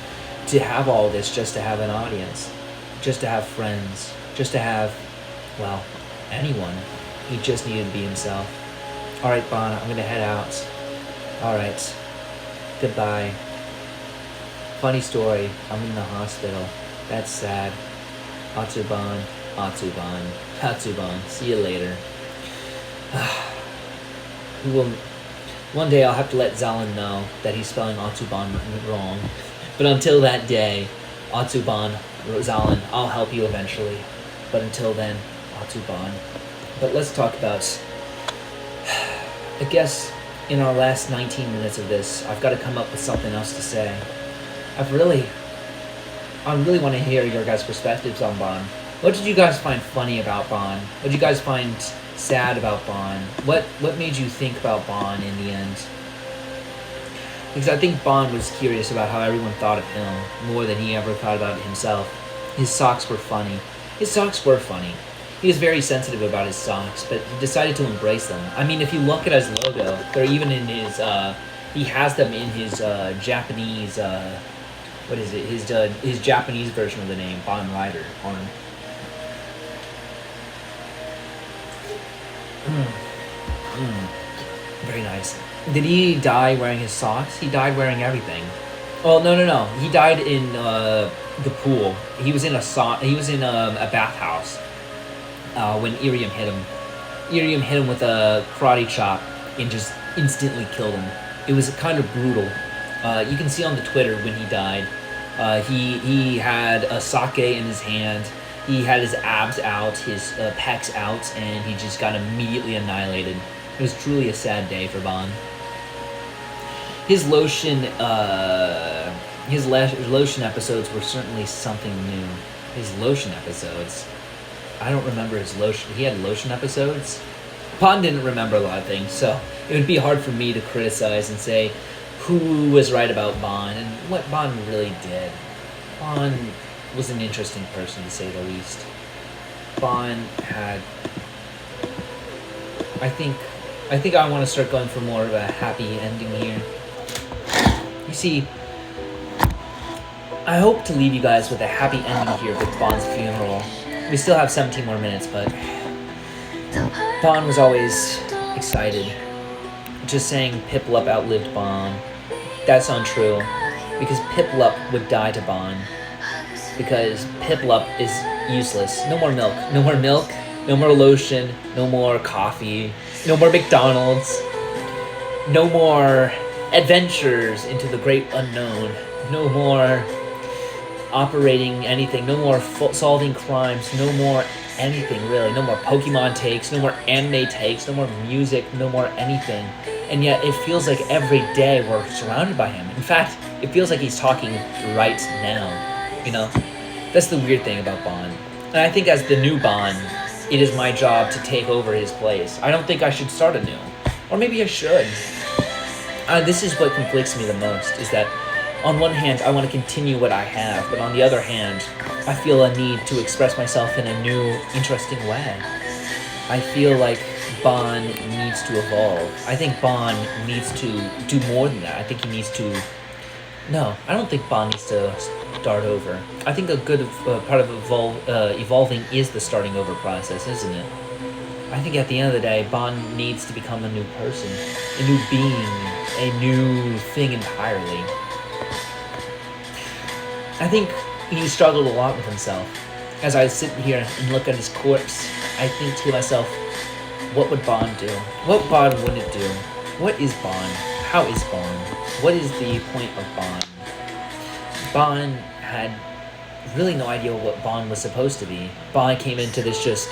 to have all this just to have an audience, just to have friends, just to have, well, anyone. He just needed to be himself. Alright, Bond, I'm gonna head out. Alright. Goodbye. Funny story, I'm in the hospital. That's sad. Autobahn. See you later. One day I'll have to let Zalin know that he's spelling Autobahn wrong. But until that day, Autobahn, Zalin, I'll help you eventually. But until then, Autobahn. But let's talk about... I guess in our last 19 minutes of this, I've got to come up with something else to say. I really want to hear your guys' perspectives on Bond. What did you guys find funny about Bond? What did you guys find sad about Bond? What made you think about Bond in the end? Because I think Bond was curious about how everyone thought of him more than he ever thought about himself. His socks were funny. He was very sensitive about his socks, but he decided to embrace them. I mean, if you look at his logo, they're even in his, he has them in his Japanese, what is it? His Japanese version of the name, Bond Rider, on him. Very nice. Did he die wearing his socks? He died wearing everything. Oh, no. He died in the pool. He was in a bathhouse when IRIAM hit him. IRIAM hit him with a karate chop and just instantly killed him. It was kind of brutal. You can see on the Twitter when he died. He had a sake in his hand. He had his abs out, his pecs out, and he just got immediately annihilated. It was truly a sad day for Bond. His lotion episodes were certainly something new. His lotion episodes? I don't remember his lotion. He had lotion episodes? Bond didn't remember a lot of things, so it would be hard for me to criticize and say who was right about Bond and what Bond really did. Bond was an interesting person, to say the least. Bond had... I think I want to start going for more of a happy ending here. You see, I hope to leave you guys with a happy ending here with Bond's funeral. We still have 17 more minutes, but Bond was always excited. Just saying Piplup outlived Bond. That's untrue, because Piplup would die to Bond. Because Piplup is useless. No more milk. No more milk. No more lotion. No more coffee. No more McDonald's. No more adventures into the great unknown. No more operating anything, no more solving crimes, no more anything really, no more Pokemon takes, no more anime takes, no more music, no more anything. And yet it feels like every day we're surrounded by him. In fact, it feels like he's talking right now, you know? That's the weird thing about Bond. And I think as the new Bond, it is my job to take over his place. I don't think I should start anew. Or maybe I should. This is what conflicts me the most, is that on one hand, I want to continue what I have, but on the other hand, I feel a need to express myself in a new, interesting way. I feel like Bond needs to evolve. I think Bond needs to do more than that. I think he needs to... No, I don't think Bond needs to start over. I think a good part of evolving is the starting over process, isn't it? I think at the end of the day, Bond needs to become a new person, a new being, a new thing entirely. I think he struggled a lot with himself. As I sit here and look at his corpse, I think to myself, what would Bond do? What Bond would it do? What is Bond? How is Bond? What is the point of Bond? Bond had really no idea what Bond was supposed to be. Bond came into this just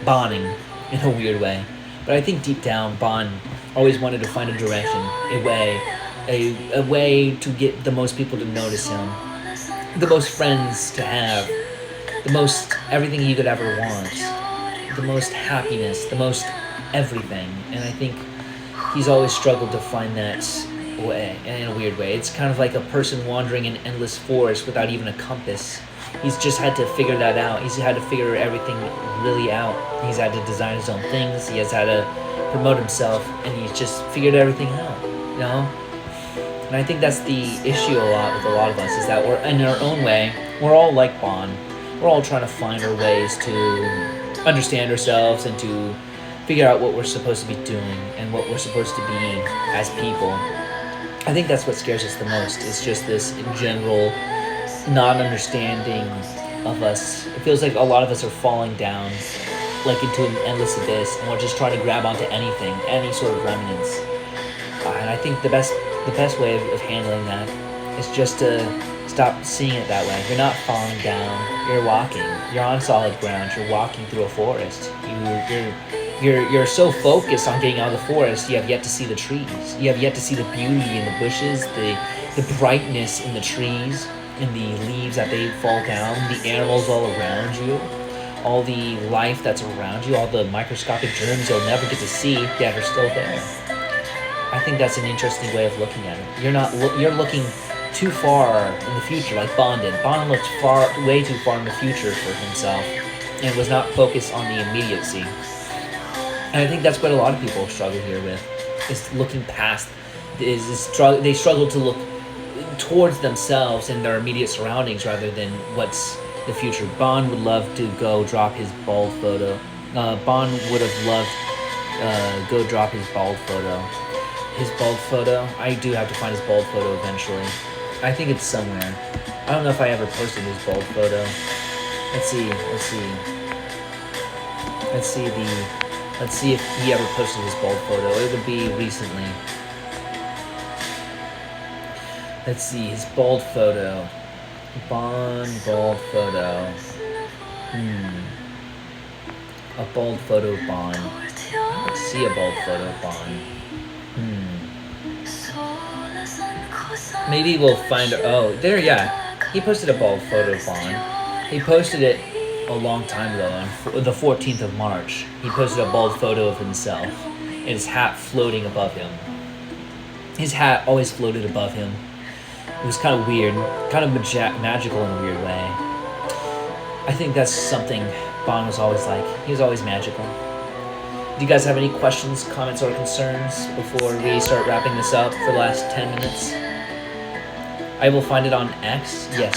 bonding in a weird way. But I think deep down, Bond always wanted to find a direction, a way to get the most people to notice him, the most friends to have, the most everything he could ever want, the most happiness, the most everything. And I think he's always struggled to find that way, in a weird way. It's kind of like a person wandering in endless forest without even a compass. He's just had to figure that out. He's had to figure everything really out. He's had to design his own things. He has had to promote himself, and he's just figured everything out, you know? And I think that's the issue a lot with a lot of us, is that we're, in our own way, we're all like Bond. We're all trying to find our ways to understand ourselves and to figure out what we're supposed to be doing and what we're supposed to be as people. I think that's what scares us the most. It's just this general non-understanding of us. It feels like a lot of us are falling down like into an endless abyss, and we're just trying to grab onto anything, any sort of remnants. And I think the best way of handling that is just to stop seeing it that way. You're not falling down. You're walking. You're on solid ground. You're walking through a forest. You're so focused on getting out of the forest, you have yet to see the trees. You have yet to see the beauty in the bushes, the brightness in the trees, in the leaves that they fall down, the animals all around you, all the life that's around you, all the microscopic germs you'll never get to see yet are still there. I think that's an interesting way of looking at it. You're looking too far in the future, like Bond did. Bond looked way too far in the future for himself, and was not focused on the immediacy. And I think that's what a lot of people struggle here with, is looking past. They struggle to look towards themselves and their immediate surroundings rather than what's the future. Bond would love to go drop his bald photo. Bond would have loved go drop his bald photo. His bald photo. I do have to find his bald photo eventually. I think it's somewhere. I don't know if I ever posted his bald photo. Let's see if he ever posted his bald photo. It would be recently. Let's see, his bald photo. Bond bald photo. A bald photo of Bond. I don't see a bald photo of Bond. Maybe we'll find... Oh, there, yeah. He posted a bald photo of Bond. He posted it a long time ago, on the 14th of March. He posted a bald photo of himself, and his hat floating above him. His hat always floated above him. It was kind of weird, kind of magical in a weird way. I think that's something Bond was always like. He was always magical. Do you guys have any questions, comments, or concerns before we start wrapping this up for the last 10 minutes? I will find it on X, yes.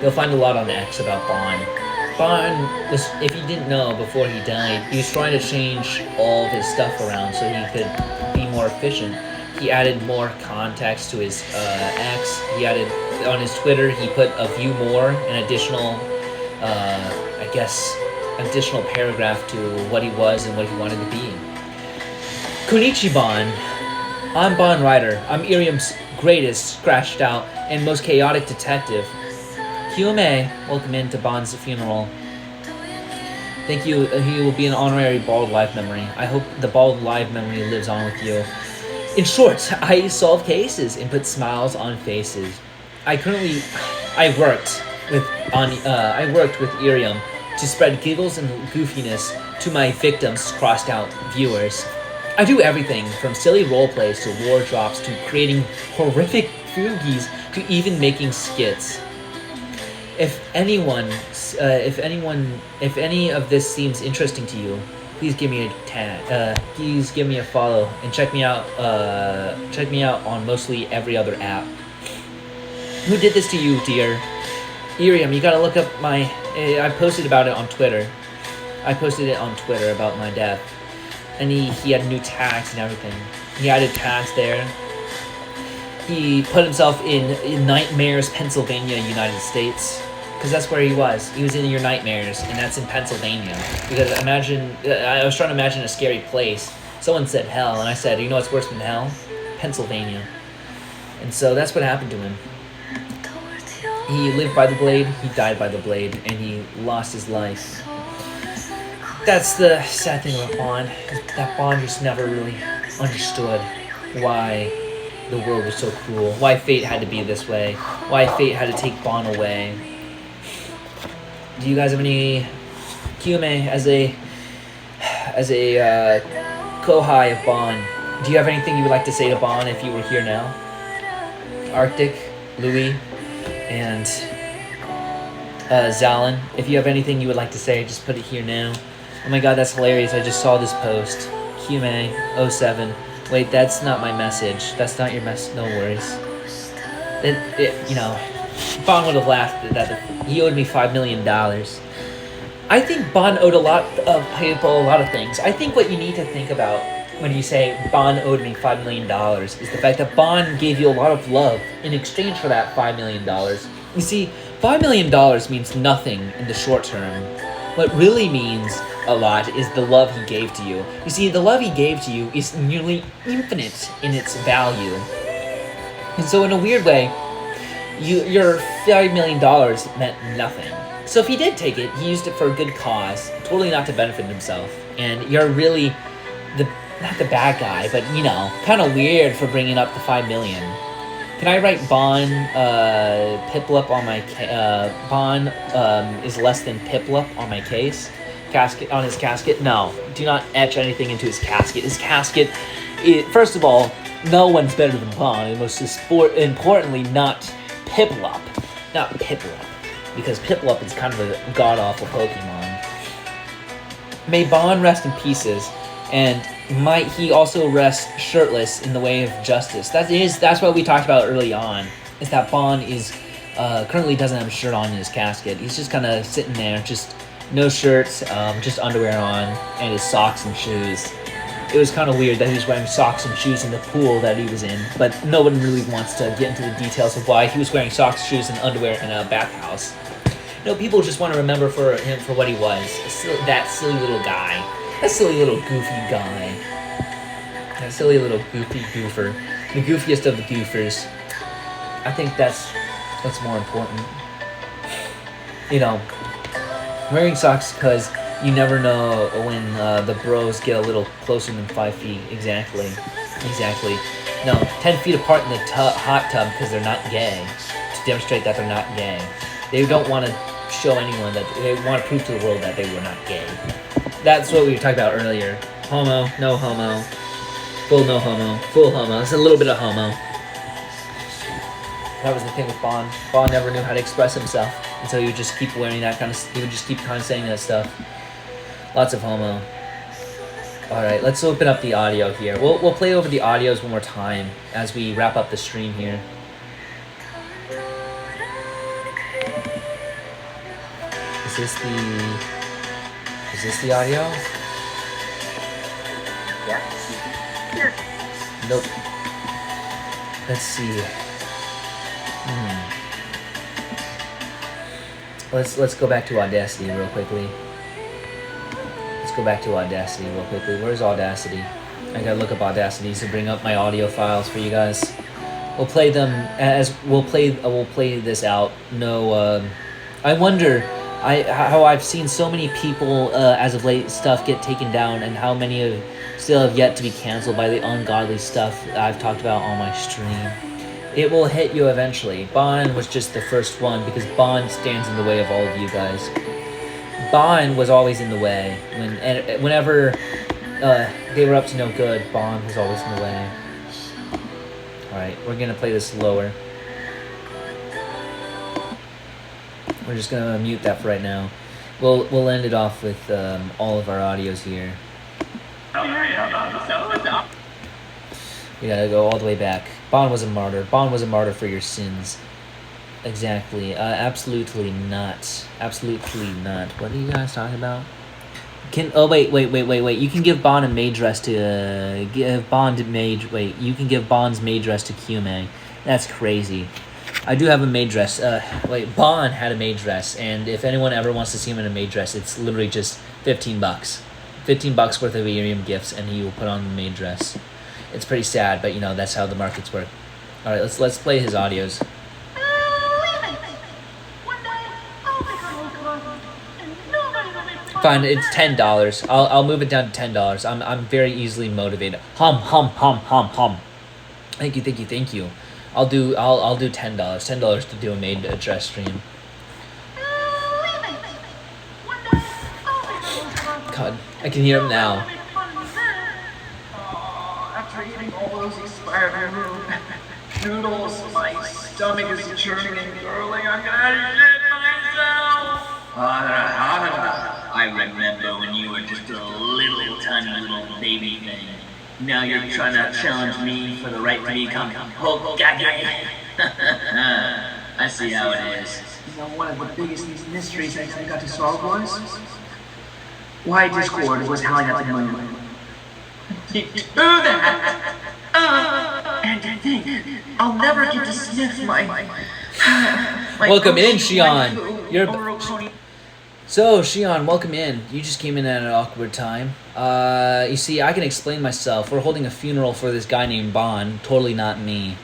You'll find a lot on X about Bond. Bond was, if you didn't know before he died, he was trying to change all of his stuff around so he could be more efficient. He added more context to his X. He added, on his Twitter, he put a view more, an additional, additional paragraph to what he was and what he wanted to be. Kunichi Bond. I'm Bond Ryder. I'm IRIAM's greatest, scratched out, and most chaotic detective. QMA, welcome into Bond's funeral. Thank you. He will be an honorary bald life memory. I hope the bald life memory lives on with you. In short, I solve cases and put smiles on faces. I worked with IRIAM to spread giggles and goofiness to my victims' crossed out viewers. I do everything from silly role plays to war drops to creating horrific fugues to even making skits. If any of this seems interesting to you, please give me a tag. Please give me a follow and check me out. Check me out on mostly every other app. Who did this to you, dear? IRIAM, you gotta look up my. I posted about it on Twitter. I posted it on Twitter about my death, and he had new tags and everything. He added tags there. He put himself in Nightmares, Pennsylvania, United States. Because that's where he was. He was in your nightmares, and that's in Pennsylvania. Because imagine, I was trying to imagine a scary place. Someone said hell, and I said, you know what's worse than hell? Pennsylvania. And so that's what happened to him. He lived by the blade, he died by the blade, and he lost his life. That's the sad thing about Bond. That Bond just never really understood why the world was so cruel. Why fate had to be this way. Why fate had to take Bond away. Do you guys have any QMA as a Kohai of Bond? Do you have anything you would like to say to Bond if you were here now? Arctic, Louis, and Zalin, if you have anything you would like to say, just put it here now. Oh my god, that's hilarious. I just saw this post. QMA 07. Wait, that's not my message. That's not your message. No worries. You know, Bond would have laughed at that. He owed me $5 million. I think Bond owed a lot of people a lot of things. I think what you need to think about when you say Bond owed me $5 million is the fact that Bond gave you a lot of love in exchange for that $5 million. You see, $5 million means nothing in the short term. What really means a lot is the love he gave to you. You see, the love he gave to you is nearly infinite in its value. And so in a weird way, your $5 million meant nothing. So if he did take it, he used it for a good cause, totally not to benefit himself. And you're really not the bad guy, but you know, kind of weird for bringing up the $5 million. Can I write Bond Piplup on my Bond is less than Piplup on my case? Casket on his casket? No, do not etch anything into his casket. His casket, first of all, no one's better than Bond, and most importantly, not Piplup. Not Piplup, because Piplup is kind of a god-awful Pokemon. May Bond rest in pieces, and might he also rest shirtless in the way of justice. That's what we talked about early on, is that Bond is currently doesn't have a shirt on in his casket. He's just kind of sitting there, just no shirts, just underwear on, and his socks and shoes. It was kind of weird that he was wearing socks and shoes in the pool that he was in, but no one really wants to get into the details of why he was wearing socks, shoes, and underwear in a bathhouse. You know, people just want to remember him for what he was. That silly little guy. That silly little goofy guy. That silly little goofy goofer. The goofiest of the goofers. I think that's more important. You know, wearing socks because you never know when the bros get a little closer than 5 feet. Exactly. No, 10 feet apart in the hot tub because they're not gay. To demonstrate that they're not gay. They don't want to show anyone that they want to prove to the world that they were not gay. That's what we were talking about earlier. Homo, no homo. Full no homo. Full homo. It's a little bit of homo. That was the thing with Bond. Bond never knew how to express himself. And so he would just keep wearing that kind of... He would just keep kind of saying that stuff. Lots of homo. Alright, let's open up the audio here. We'll play over the audios one more time as we wrap up the stream here. Is this the audio? Yeah. Here. Nope. Let's see. Let's go back to Audacity real quickly. Where's Audacity? I gotta look up Audacity to bring up my audio files for you guys. We'll play them as we'll play this out. No, I wonder, how I've seen so many people as of late stuff get taken down, and how many of still have yet to be canceled by the ungodly stuff I've talked about on my stream. It will hit you eventually. Bond was just the first one because Bond stands in the way of all of you guys. Bond was always in the way whenever they were up to no good. Bond was always in the way. Alright, we're gonna play this slower. We're just gonna mute that for right now. We'll end it off with all of our audios here. We gotta go all the way back. Bond was a martyr. Bond was a martyr for your sins. Exactly. Absolutely not. Absolutely not. What are you guys talking about? Wait. You can give Bond a maid dress to give Bond maid. Wait, you can give Bond's maid dress to Kyume. That's crazy. I do have a maid dress. Bond had a maid dress, and if anyone ever wants to see him in a maid dress, it's literally just $15. $15 worth of IRIAM gifts, and he will put on the maid dress. It's pretty sad, but that's how the markets work. All right, let's play his audios. Fine, it's $10. I'll move it down to $10. I'm very easily motivated. Hum. Thank you. I'll do $10. $10 to do a maid dress stream. God, I can hear him now. After eating all those expired noodles, my stomach is churning and gurgling. I'm gonna shit myself. I remember when you were just a tiny little baby thing. Now you're trying to challenge me for the right to become Hokage. I see how it is. One of the biggest mysteries I got to solve was why Discord was howling at the moon. Do that! And to think, I'll never get to sniff my Welcome in, Shion. So, Shion, welcome in. You just came in at an awkward time. You see, I can explain myself. We're holding a funeral for this guy named Bond. Totally not me.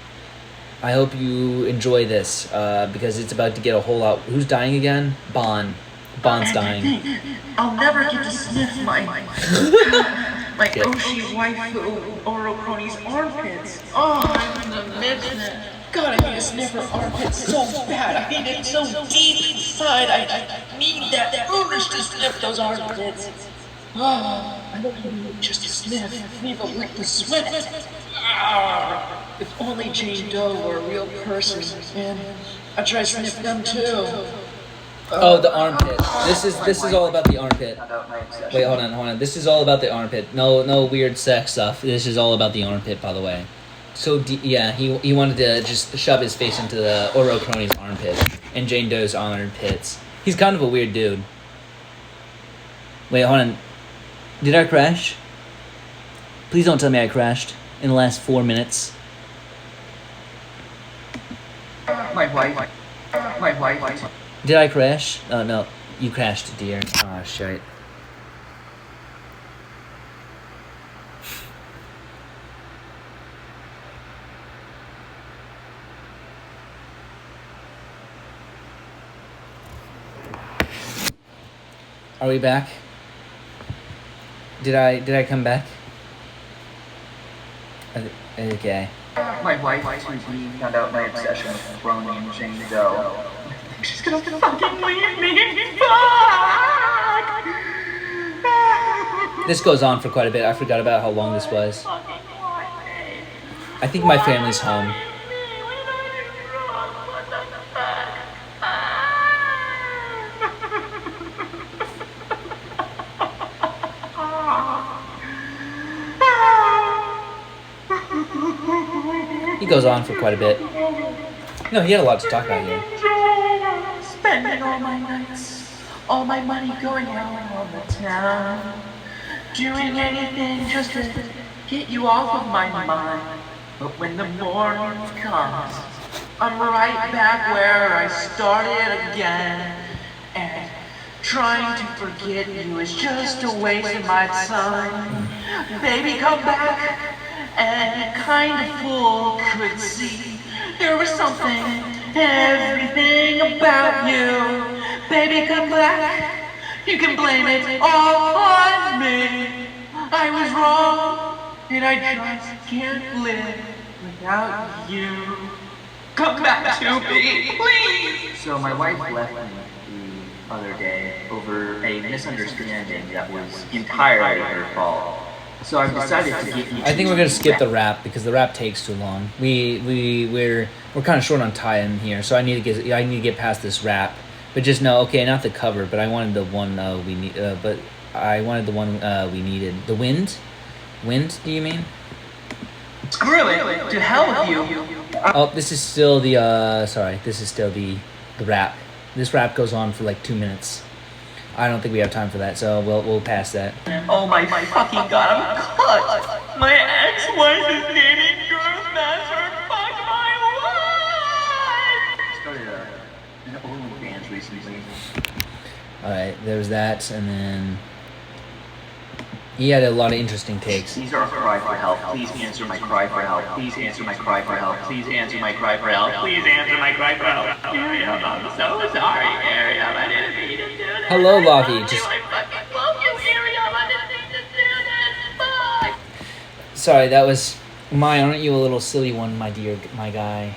I hope you enjoy this, because it's about to get a whole lot... Who's dying again? Bond. Bond's dying. I'll never get to sniff my Oshi waifu Orocroni's armpits. Oh, I'm in the midst. God, I need to sniff her armpits so bad. I need it so deep inside. I need that urge to sniff those armpits. Oh, I don't need just to sniff. I need to lick the sweat. If only Jane Doe were a real person, and I'd try to sniff them too. Oh, the armpit. This is all about the armpit. Wait, hold on. This is all about the armpit. No weird sex stuff. This is all about the armpit, by the way. So, yeah, he wanted to just shove his face into the Orocroni's armpit and Jane Doe's armpits. He's kind of a weird dude. Wait, hold on. Did I crash? Please don't tell me I crashed in the last 4 minutes. My wife. Did I crash? Oh, no. You crashed, dear. Oh, shit. Are we back? Did I come back? Okay. My wife recently found out my obsession with Brony and Jane Doe. She's gonna fucking leave me. Fuck! This goes on for quite a bit. I forgot about how long this was. I think my family's home. He goes on for quite a bit. No, he had a lot to talk about here. Spending all my nights, all my money going out on the town, doing anything just to get you off of my mind. But when the morning comes, I'm right back where I started again. And trying to forget you is just a waste of my time. Baby, come back. And kind of fool could see there was something, everything about you. Baby, come back. You can blame it all on me. I was wrong, and I just can't live without you. Come back to me, please. So my wife left me the other day over a misunderstanding that was entirely her fault. So I've decided to get you. I think we're gonna skip the rap because the rap takes too long. We're kind of short on time here, so I need to get past this rap. But just know, okay, not the cover, but I wanted the one we need. But I wanted the one we needed. The wind. Do you mean? Screw it. To hell with you. Oh, this is still the sorry. This is still the rap. This rap goes on for like 2 minutes. I don't think we have time for that, so we'll pass that. Oh my fucking god, I'm cut. My ex-wife is dating girls master. Fuck my wife. Started an OnlyFans recently. All right, there's that, and then he had a lot of interesting takes. These are a cry for help. Please answer my cry for help. Please answer my cry for help. Please answer my cry for help. Please answer my cry for help. Miriam, I'm so sorry, Miriam. I didn't mean to do that. Hello, Lavi. Just I fucking love you, Miriam. I didn't mean to do that. Fuck. sorry, that was my. Aren't you a little silly one, my dear, my guy,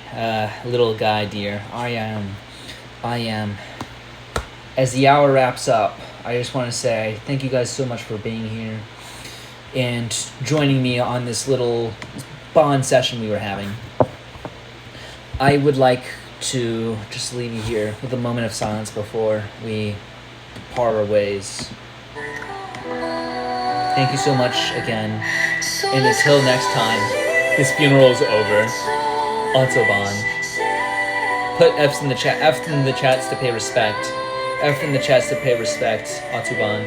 little guy, dear? I am. As the hour wraps up, I just want to say thank you guys so much for being here and joining me on this little bond session we were having. I would like to just leave you here with a moment of silence before we part our ways. Thank you so much again, and until next time, this funeral is over. Autobahn. Put F's in the chat. F in the chats to pay respect. F in the chats to pay respect. Autobahn.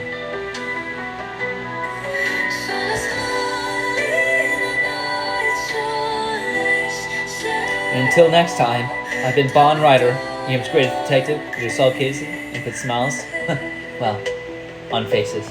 And until next time, I've been Bond Rider, Game's greatest detective, with your soul casing and put smiles, well, on faces.